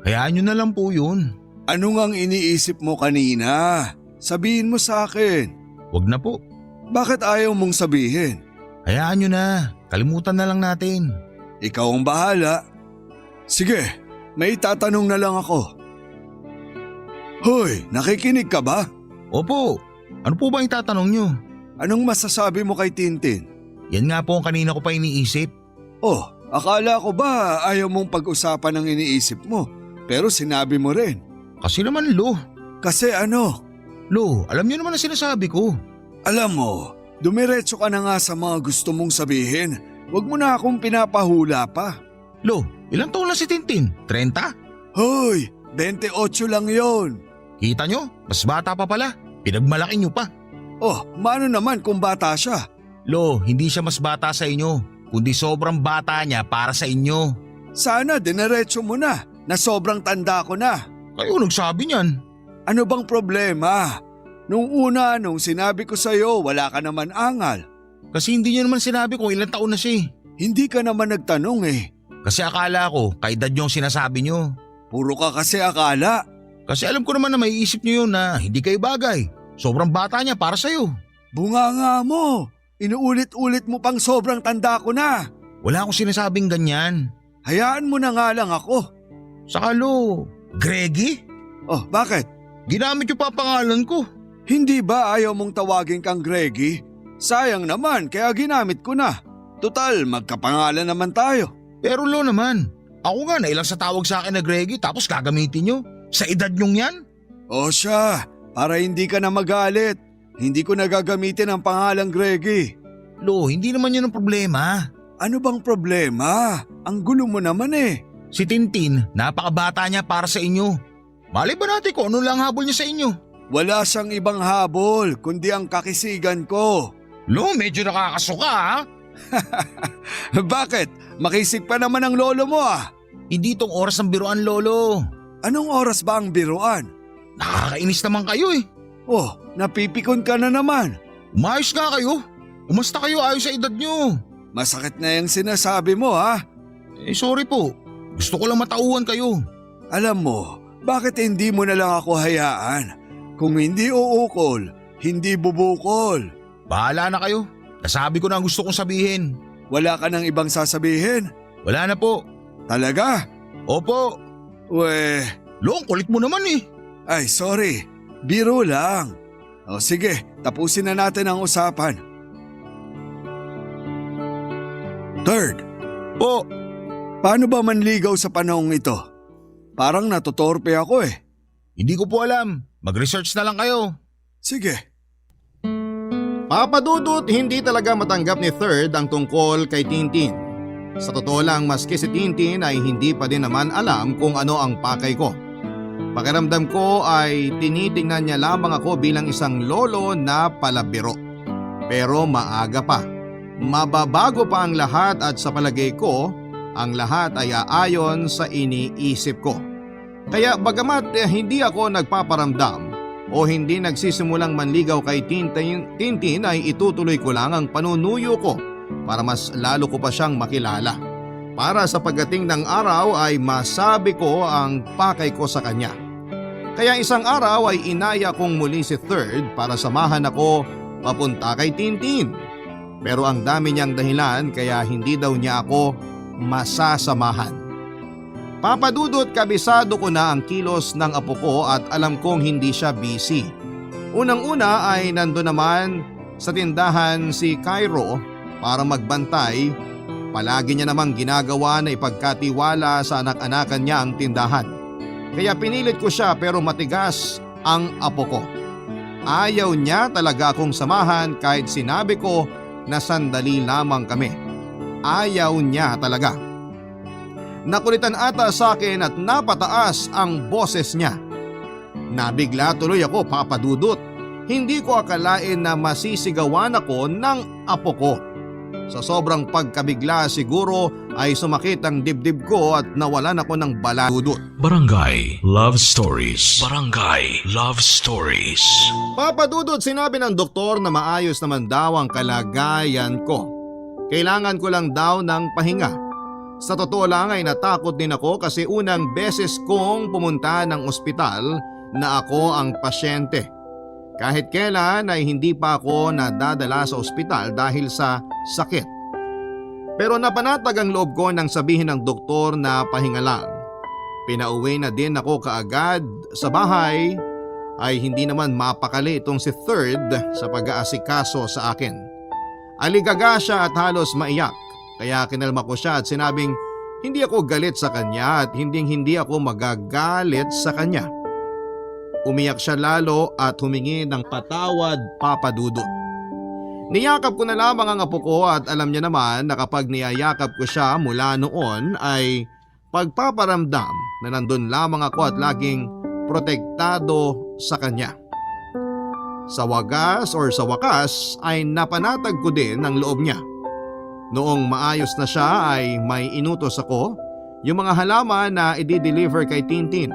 Hayaan nyo na lang po yun. Ano ngang iniisip mo kanina? Sabihin mo sa akin. Wag na po. Bakit ayaw mong sabihin? Hayaan nyo na. Kalimutan na lang natin. Ikaw ang bahala. Sige, may tatanong na lang ako. Hoy, nakikinig ka ba? Opo. Ano po ba yung tatanong nyo? Anong masasabi mo kay Tintin? Yan nga po ang kanina ko pa iniisip. Oh, akala ko ba ayaw mong pag-usapan ang iniisip mo? Pero sinabi mo rin. Kasi naman, Lo. Kasi ano? Lo, alam nyo naman ang sinasabi ko. Alam mo, dumiretso ka na nga sa mga gusto mong sabihin. Huwag mo na akong pinapahula pa. Lo, ilang taon lang si Tintin? 30? Hoy, 28 lang yon. Kita nyo? Mas bata pa pala. Pinagmalaki nyo pa. Oh, mano naman kung bata siya? Lo, hindi siya mas bata sa inyo, kundi sobrang bata niya para sa inyo. Sana dineretso mo na sobrang tanda ko na. Kayo nagsabi niyan. Ano bang problema? Nung sinabi ko sa'yo, wala ka naman angal. Kasi hindi nyo naman sinabi kung ilang taon na siya. Hindi ka naman nagtanong eh. Kasi akala ko, kaedad nyo ang sinasabi nyo. Puro ka kasi akala. Kasi alam ko naman na may isip nyo yun na hindi kayo bagay. Sobrang bata niya para sa'yo. Bunganga mo. Inuulit-ulit mo pang sobrang tanda ko na. Wala akong sinasabing ganyan. Hayaan mo na nga lang ako. Saka Lo, Greggy? Oh, bakit? Ginamit yung papangalan ko. Hindi ba ayaw mong tawagin kang Greggy? Sayang naman kaya ginamit ko na. Tutal, magkapangalan naman tayo. Pero Lo naman, ako nga nailang sa tawag sa akin na Greggy tapos gagamitin nyo. Sa edad nyong yan? O siya, para hindi ka na magalit. Hindi ko nagagamitin ang pangalang Greggy. Lo, hindi naman yun ang problema. Ano bang problema? Ang gulo mo naman eh. Si Tintin, napakabata niya para sa inyo. Malay ba natin kung ano lang habol niya sa inyo? Wala siyang ibang habol, kundi ang kakisigan ko. Lo, medyo nakakasuka ha? Bakit? Makisig pa naman ang lolo mo ah. Hindi tong oras ng biruan, Lolo. Anong oras ba ang biruan? Nakakainis naman kayo eh. Oh, napipikon ka na naman. Umayos nga kayo. Umasta kayo ayon sa edad nyo. Masakit na yung sinasabi mo ha. Eh sorry po. Gusto ko lang matauhan kayo. Alam mo, bakit hindi mo na lang ako hayaan? Kung hindi uukol, hindi bubukol. Bahala na kayo. Nasabi ko na ang gusto kong sabihin. Wala ka nang ibang sasabihin? Wala na po. Talaga? Opo. Weh. Lo, ang kulit mo naman eh. Ay, sorry. Biro lang. O sige, tapusin na natin ang usapan. Third. Po. Paano ba manligaw sa panahong ito? Parang natutorpe ako eh. Hindi ko po alam. Mag-research na lang kayo. Sige. Papa Dudut, hindi talaga matanggap ni Third ang tungkol kay Tintin. Sa totoo lang, maski si Tintin ay hindi pa din naman alam kung ano ang pakay ko. Pakiramdam ko ay tinitingnan niya lamang ako bilang isang lolo na palabiro. Pero maaga pa. Mababago pa ang lahat at sa palagay ko, ang lahat ay aayon sa iniisip ko. Kaya bagamat hindi ako nagpaparamdam o hindi nagsisimulang manligaw kay Tintin ay itutuloy ko lang ang panunuyo ko para mas lalo ko pa siyang makilala. Para sa pagdating ng araw ay masabi ko ang pakay ko sa kanya. Kaya isang araw ay inaya kong muli si Third para samahan ako papunta kay Tintin. Pero ang dami niyang dahilan kaya hindi daw niya ako masasamahan. Papadudot, kabisado ko na ang kilos ng apo ko at alam kong hindi siya busy. Unang-una ay nando naman sa tindahan si Cairo para magbantay. Palagi niya namang ginagawa na ipagkatiwala sa anak-anakan niya ang tindahan. Kaya pinilit ko siya pero matigas ang apo ko. Ayaw niya talaga akong samahan kahit sinabi ko na sandali lamang kami. Ayaw niya talaga. Nakulitan ata sa akin at napataas ang boses niya. Nabigla tuloy ako, Papa Dudut. Hindi ko akalain na masisigawan ako ng apo ko. Sa sobrang pagkabigla siguro ay sumakit ang dibdib ko at nawalan ako ng bala, Dudut. Barangay Love Stories. Barangay Love Stories. Papa Dudut, sinabi ng doktor na maayos naman daw ang kalagayan ko. Kailangan ko lang daw ng pahinga. Sa totoo lang ay natakot din ako kasi unang beses kong pumunta ng ospital na ako ang pasyente. Kahit kailan ay hindi pa ako nadadala sa ospital dahil sa sakit. Pero napanatag ang loob ko nang sabihin ng doktor na pahinga lang. Pinauwi na din ako kaagad sa bahay ay hindi naman mapakali itong si Third sa pag-aasikaso sa akin. Aligaga siya at halos maiyak. Kaya kinalma ko siya at sinabing hindi ako galit sa kanya at hindi ako magagalit sa kanya. Umiyak siya lalo at humingi ng patawad, Papa Dudut. Niyakap ko na lamang ang apo ko at alam niya naman na kapag niyayakap ko siya mula noon ay pagpaparamdam na nandun lamang ako at laging protektado sa kanya. Sa wakas ay napanatag ko din ang loob niya. Noong maayos na siya ay may inutos ako yung mga halaman na i-deliver kay Tintin.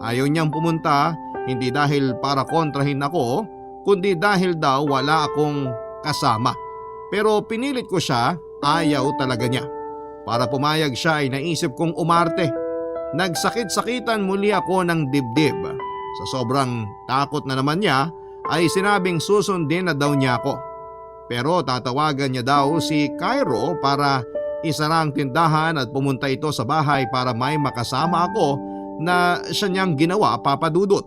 Ayaw niyang pumunta hindi dahil para kontrahin ako kundi dahil daw wala akong kasama. Pero pinilit ko siya, ayaw talaga niya. Para pumayag siya ay naisip kong umarte. Nagsakit-sakitan muli ako ng dibdib. Sa sobrang takot na naman niya ay sinabing susundin na daw niya ako. Pero tatawagan niya daw si Cairo para isara ang tindahan at pumunta ito sa bahay para may makasama ako na siya niyang ginawa, Papa Dudut.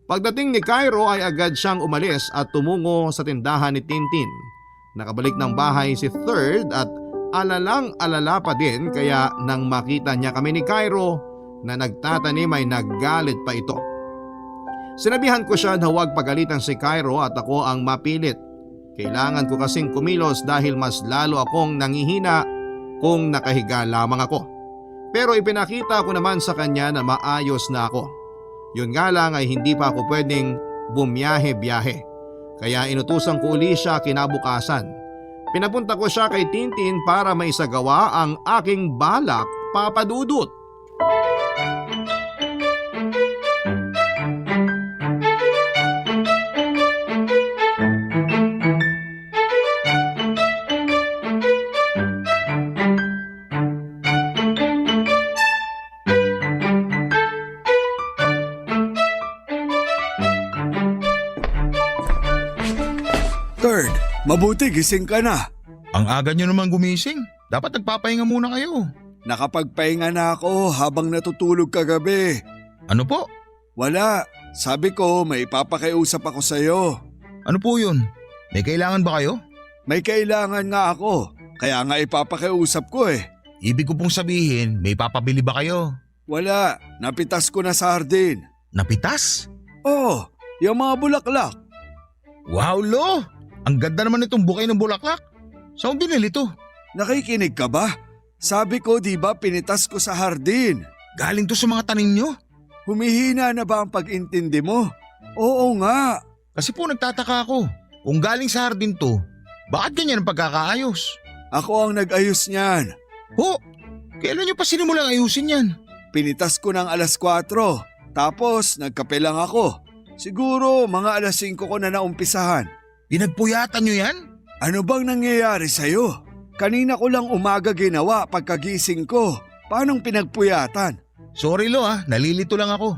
Pagdating ni Cairo ay agad siyang umalis at tumungo sa tindahan ni Tintin. Nakabalik ng bahay si Third at alalang-alala pa din kaya nang makita niya kami ni Cairo na nagtatanim ay naggalit pa ito. Sinabihan ko siya na huwag pagalitan si Cairo at ako ang mapilit. Kailangan ko kasing kumilos dahil mas lalo akong nangihina kung nakahiga lamang ako. Pero ipinakita ko naman sa kanya na maayos na ako. Yun nga lang ay hindi pa ako pwedeng bumiyahe-biyahe. Kaya inutusan ko uli siya kinabukasan. Pinapunta ko siya kay Tintin para maisagawa ang aking balak, Papa Dudut. Third, mabuti gising ka na. Ang aga nyo naman gumising. Dapat nagpapahinga muna kayo. Nakapagpahinga na ako habang natutulog kagabi. Ano po? Wala, sabi ko may papakiusap ako sa'yo. Ano po yun? May kailangan ba kayo? May kailangan nga ako, kaya nga ipapakiusap ko eh. Ibig ko pong sabihin, may papabili ba kayo? Wala, napitas ko na sa hardin. Napitas? Oh, yung mga bulaklak. Wow, Lo! Ang ganda naman itong bukay ng bulaklak. Saan mo binili to? Nakikinig ka ba? Sabi ko di ba pinitas ko sa hardin. Galing to sa mga tanim nyo? Humihina na ba ang pag-intindi mo? Oo nga. Kasi po nagtataka ako. Kung galing sa hardin to, bakit ganyan ang pagkakaayos? Ako ang nag-ayos niyan. Ho? Kailan nyo pa sinimulang ayusin yan? Pinitas ko ng alas 4. Tapos nagkape lang ako. Siguro mga alas 5 ko na naumpisahan. Pinagpuyatan nyo yan? Ano bang nangyayari sa'yo? Kanina ko lang umaga ginawa pagkagising ko. Paanong pinagpuyatan? Sorry Lo nalilito lang ako.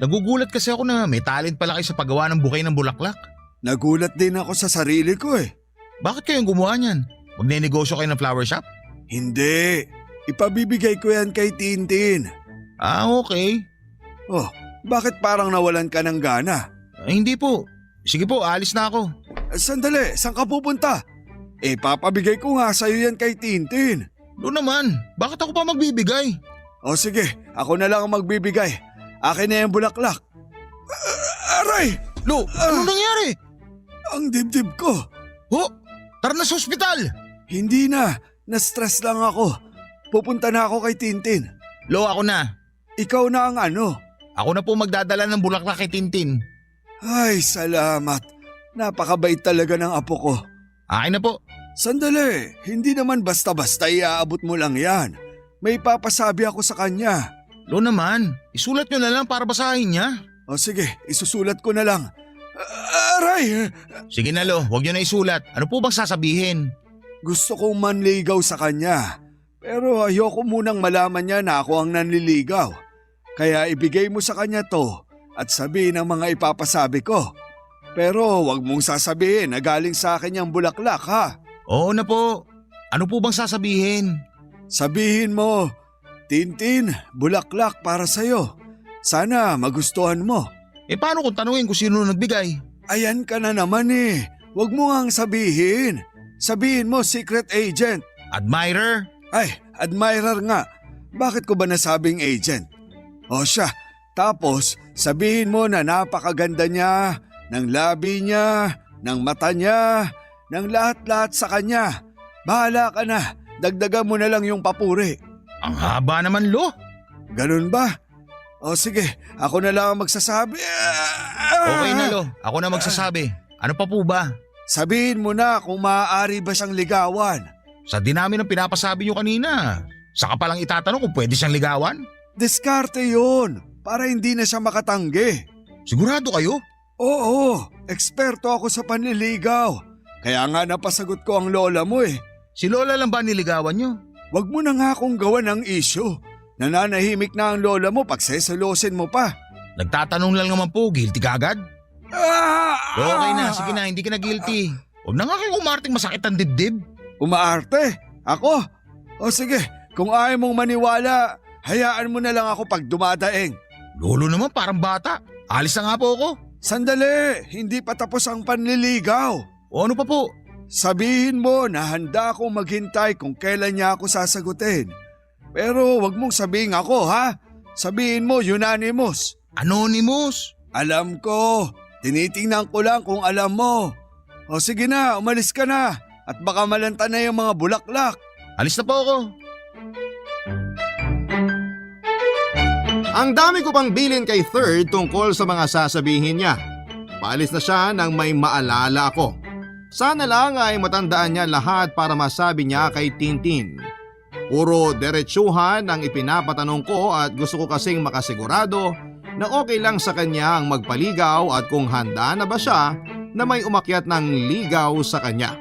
Nagugulat kasi ako na may talent pala kayo sa paggawa ng bouquet ng bulaklak. Nagulat din ako sa sarili ko eh. Bakit kayong gumawa niyan? Magnenegosyo kayo ng flower shop? Hindi. Ipabibigay ko yan kay Tintin. Okay. Oh, bakit parang nawalan ka ng gana? Hindi po. Sige po, alis na ako. Sandali, saan ka pupunta? Papabigay ko nga sa'yo yan kay Tintin. Lo naman, bakit ako pa magbibigay? O sige, ako na lang ang magbibigay. Akin na yung bulaklak. Aray! Lo, ano nangyari? Ang dibdib ko. Tara na sa ospital! Hindi na, na-stress lang ako. Pupunta na ako kay Tintin. Lo, ako na. Ikaw na ang ano? Ako na po magdadala ng bulaklak kay Tintin. Ay, salamat. Napakabait talaga ng apo ko. Akin na po. Sandali, hindi naman basta-basta iaabot mo lang yan. May papasabi ako sa kanya. Lo naman, isulat nyo na lang para basahin niya. O sige, isusulat ko na lang. Aray! Sige na Lo, huwag nyo na isulat. Ano po bang sasabihin? Gusto kong manligaw sa kanya. Pero ayoko munang malaman niya na ako ang nanliligaw. Kaya ibigay mo sa kanya to at sabihin ang mga ipapasabi ko. Pero wag mong sasabihin na galing sa akin yung bulaklak ha. Oo na po. Ano po bang sasabihin? Sabihin mo, Tintin, bulaklak para sa'yo. Sana magustuhan mo. Paano kung tanungin kung sino nagbigay? Ayan ka na naman eh. Wag mo ngang sabihin. Sabihin mo secret agent. Admirer? Ay, admirer nga. Bakit ko ba nasabing agent? O siya, tapos sabihin mo na napakaganda niya, ng labi niya, ng mata niya, ng lahat-lahat sa kanya. Bahala ka na, dagdagan mo na lang yung papuri. Ang haba naman Lo. Ganun ba? O sige, ako na lang ang magsasabi. Okay na Lo, ako na magsasabi. Ano pa po ba? Sabihin mo na kung maaari ba siyang ligawan. Sa dinami ng pinapasabi nyo kanina, saka palang itatanong kung pwede siyang ligawan? Diskarte yun, para hindi na siya makatanggi. Sigurado kayo? Oo, eksperto ako sa panliligaw. Kaya nga napasagot ko ang lola mo eh. Si Lola lang ba niligawan nyo? Wag mo na nga akong gawan ng issue. Nananahimik na ang lola mo pag seselosin mo pa. Nagtatanong lang naman po, guilty ka agad? Okay na, sige na, hindi ka na guilty. Huwag na nga kayo umarting masakit ang dibdib. Umaarte? Ako? O sige, kung ayaw mong maniwala, hayaan mo na lang ako pag dumadaing. Lolo naman parang bata. Alis na nga po ako. Sandali, hindi pa tapos ang panliligaw. O ano pa po? Sabihin mo na handa akong maghintay kung kailan niya ako sasagutin. Pero wag mong sabihin ako ha. Sabihin mo unanimous. Anonymous? Alam ko. Tinitingnan ko lang kung alam mo. O sige na, umalis ka na. At baka malanta na yung mga bulaklak. Alis na po ako. Ang dami ko pang bilin kay Third tungkol sa mga sasabihin niya. Paalis na siya nang may maalala ako. Sana lang ay matandaan niya lahat para masabi niya kay Tintin. Puro diretsuhan ang ipinapatanong ko at gusto ko kasing makasigurado na okay lang sa kanya ang magpaligaw at kung handa na ba siya na may umakyat ng ligaw sa kanya.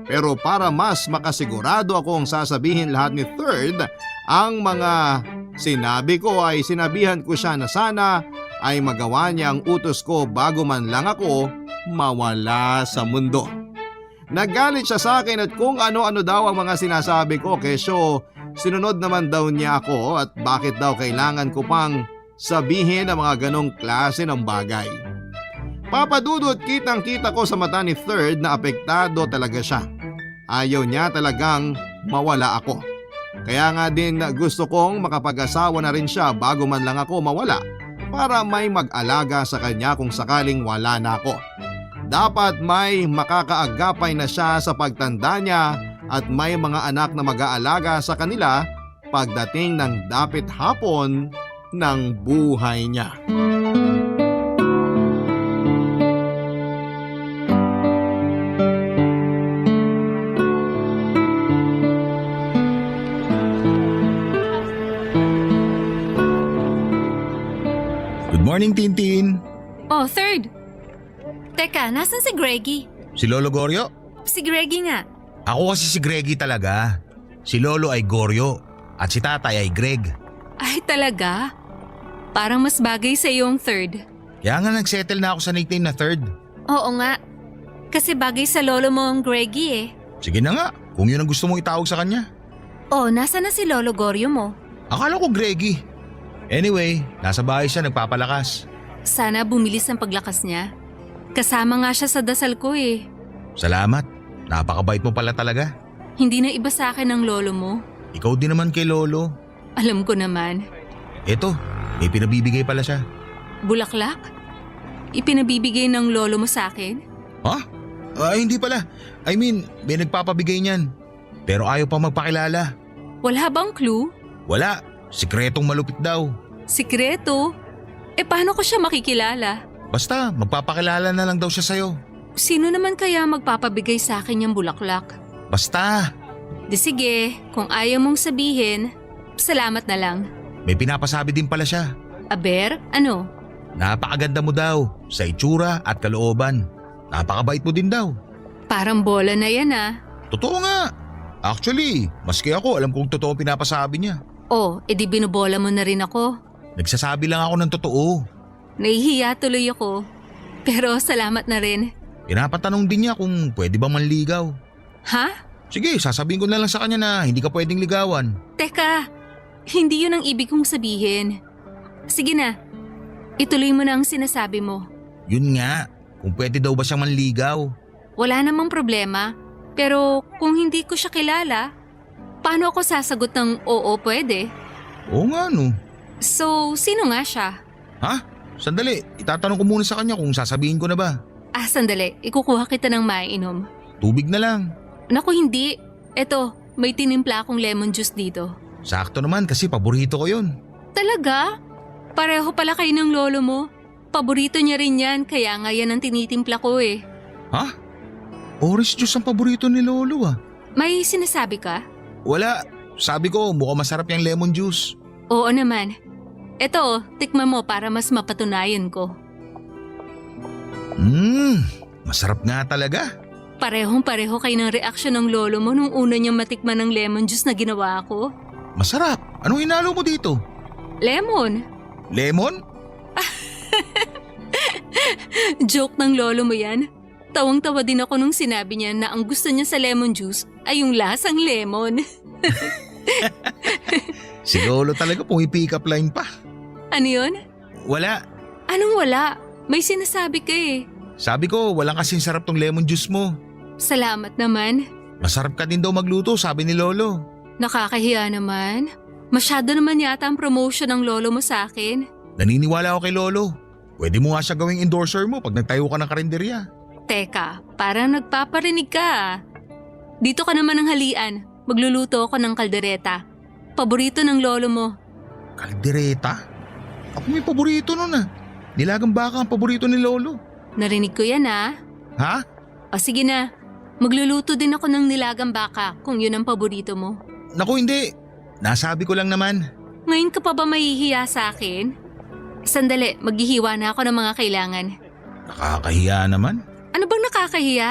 Pero para mas makasigurado akong sasabihin lahat ni Third, ang mga sinabi ko ay sinabihan ko siya na sana ay magawa niya ang utos ko bago man lang ako mawala sa mundo. Nagalit siya sa akin at kung ano-ano daw ang mga sinasabi ko kesyo sinunod naman daw niya ako at bakit daw kailangan ko pang sabihin ang mga ganong klase ng bagay. Papadudot kitang-kita ko sa mata ni Third na apektado talaga siya. Ayaw niya talagang mawala ako. Kaya nga din gusto kong makapag-asawa na rin siya bago man lang ako mawala para may mag-alaga sa kanya kung sakaling wala na ako. Dapat may makakaagapay na siya sa pagtanda niya at may mga anak na mag-aalaga sa kanila pagdating ng dapit hapon ng buhay niya. Good morning, Tintin. Oh, Third. Teka, nasan si Greggy? Si Lolo Goryo? Si Greggy nga. Ako kasi si Greggy talaga. Si Lolo ay Goryo at si Tatay ay Greg. Ay talaga? Parang mas bagay sa yung third. Kaya nga nagsettle na ako sa nickname na Third. Oo nga. Kasi bagay sa lolo mo ang Greggy eh. Sige na nga, kung yun ang gusto mong itawag sa kanya. Oh, nasa na si Lolo Goryo mo? Akala ko Greggy. Anyway, nasa bahay siya nagpapalakas. Sana bumilis ang paglakas niya. Kasama nga siya sa dasal ko eh. Salamat, napakabait mo pala talaga. Hindi na iba sa akin ang lolo mo. Ikaw din naman kay Lolo. Alam ko naman. Eto, may pinabibigay pala siya. Bulaklak? Ipinabibigay ng lolo mo sa akin? Ha? Hindi pala. I mean, may nagpapabigay niyan. Pero ayaw pa magpakilala. Wala bang clue? Wala, sikretong malupit daw. Sikreto? Paano ko siya makikilala? Basta, magpapakilala na lang daw siya sa'yo. Sino naman kaya magpapabigay sa akin yung bulaklak? Basta, Di sige, kung ayaw mong sabihin, salamat na lang. may pinapasabi din pala siya. Aber, ano? Napakaganda mo daw, sa itsura at kalooban. Napakabait mo din daw. Parang bola na yan ah. Totoo nga. Actually, maski ako alam kong totoo ang pinapasabi niya. Oh, edi binubola mo na rin ako. Nagsasabi lang ako ng totoo. Nahihiya tuloy ako. Pero salamat na rin. Pinapatanong din niya kung pwede ba manligaw. Ha? Sige, sasabihin ko na lang sa kanya na hindi ka pwedeng ligawan. Teka, hindi yun ang ibig kong sabihin. Sige na, ituloy mo na ang sinasabi mo. Yun nga, kung pwede daw ba siyang manligaw. Wala namang problema, pero kung hindi ko siya kilala, paano ako sasagot ng oo pwede? Oo nga no. So, sino nga siya? Ha? Sandali, itatanong ko muna sa kanya kung sasabihin ko na ba. Sandali, ikukuha kita ng maiinom. Tubig na lang. Naku, hindi. Eto, may tinimpla akong lemon juice dito. Sakto naman kasi paborito ko yun. Talaga? Pareho pala kayo ng lolo mo. Paborito niya rin yan, kaya nga yan ang tinitimpla ko eh. Ha? Orange juice ang paborito ni Lolo ah. May sinasabi ka? Wala, sabi ko mukhang masarap yung lemon juice. Oo naman. Eto, tikman mo para mas mapatunayan ko. Masarap nga talaga. Parehong-pareho kayo ng reaksyon ng lolo mo nung una niyang matikman ng lemon juice na ginawa ko. Masarap. Anong inalo mo dito? Lemon? Lemon? Joke ng lolo mo yan. Tawang-tawa din ako nung sinabi niya na ang gusto niya sa lemon juice ay yung lasang lemon. Si Lolo talaga pumipick up line pa. Ano yun? Wala. Anong wala? May sinasabi ka eh. Sabi ko walang kasing sarap tong lemon juice mo. Salamat naman. Masarap ka din daw magluto, sabi ni Lolo. Nakakahiya naman. Masyado naman yata ang promotion ng lolo mo sa akin. Naniniwala ako kay Lolo. Pwede mo nga siya gawing endorser mo pag nagtayo ka ng karinderya. Teka, parang nagpaparinig ka ah. Dito ka naman ng halian. Magluluto ako ng kaldereta. Paborito ng lolo mo. Kaldereta? Ako may paborito nun ah. Nilagang baka ang paborito ni Lolo. Narinig ko yan ah. Ha? O sige na, magluluto din ako ng nilagang baka kung yun ang paborito mo. Naku hindi. Nasabi ko lang naman. Ngayon ka pa ba mahihiya sa akin? Sandali, maghihiwa na ako ng mga kailangan. Nakakahiya naman. Ano bang nakakahiya?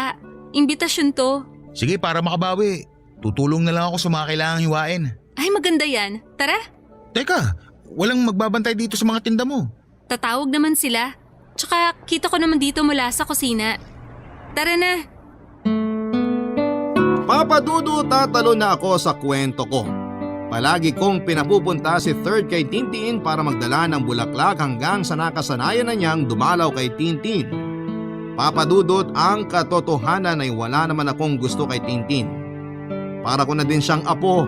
Imbitasyon to. Sige, para makabawi. Tutulong na lang ako sa mga kailangang hiwain. Ay maganda yan. Tara, Teka, walang magbabantay dito sa mga tinda mo. tatawag naman sila. Tsaka kita ko naman dito mula sa kusina. Tara na. Papadudo, tatalo na ako sa kwento ko. Palagi kong pinapupunta si Third kay Tintin para magdala ng bulaklak hanggang sa nakasanayan na niyang dumalaw kay Tintin. Papadudot, ang katotohanan ay wala naman akong gusto kay Tintin. Para ko na din siyang apo.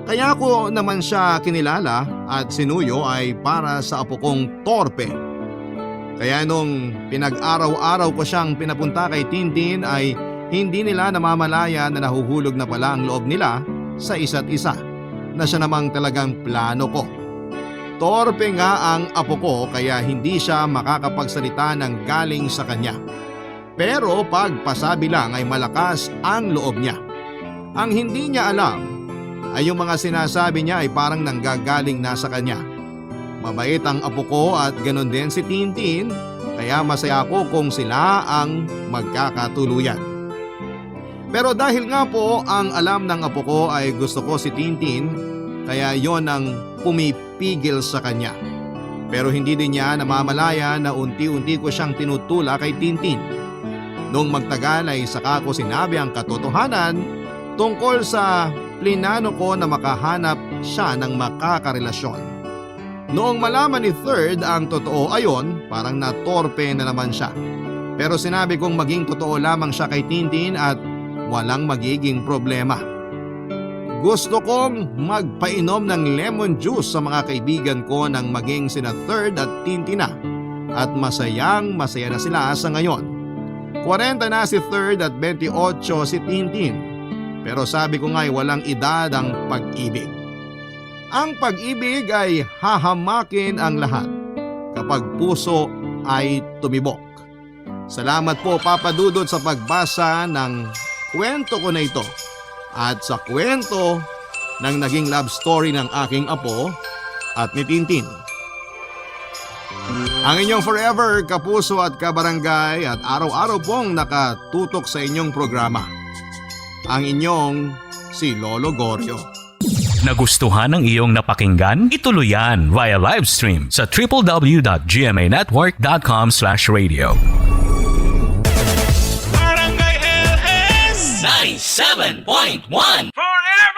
Kaya ko naman siya kinilala at sinuyo ay para sa apo kong Torpe. Kaya nung pinag-araw-araw ko siyang pinapunta kay Tintin ay hindi nila namamalaya na nahuhulog na pala ang loob nila sa isa't isa, na siya namang talagang plano ko. Torpe nga ang apo ko kaya hindi siya makakapagsalita ng galing sa kanya. Pero pagpasabi lang ay malakas ang loob niya. Ang hindi niya alam ay yung mga sinasabi niya ay parang nanggagaling na sa kanya. Mabait ang apo ko at ganon din si Tintin, kaya masaya ako kung sila ang magkakatuluyan. Pero dahil nga po ang alam ng apo ko ay gusto ko si Tintin, kaya yon ang pumipigil sa kanya. Pero hindi din niya namamalaya na unti-unti ko siyang tinutula kay Tintin. Noong magtagal ay saka ko sinabi ang katotohanan tungkol sa plinano ko na makahanap siya ng makakarelasyon. Noong malaman ni Third ang totoo ayon, parang natorpe na naman siya. Pero sinabi kong maging totoo lamang siya kay Tintin at walang magiging problema. Gusto kong magpainom ng lemon juice sa mga kaibigan ko nang maging sina Third at Tintin na. At masayang masaya na sila sa ngayon. 40 na si Third at 28 si Tintin. Pero sabi ko nga'y walang edad ang pag-ibig. Ang pag-ibig ay hahamakin ang lahat kapag puso ay tumibok. Salamat po Papa Dudut sa pagbasa ng kwento ko na ito at sa kwento ng naging love story ng aking apo at ni Tintin. Ang inyong forever kapuso at kabarangay at araw-araw pong nakatutok sa inyong programa. Ang inyong si Lolo Goryo. Nagustuhan ng iyong napakinggan? Ituloy yan via live stream sa www.gmanetwork.com/radio. Barangay LS 97.1 Forever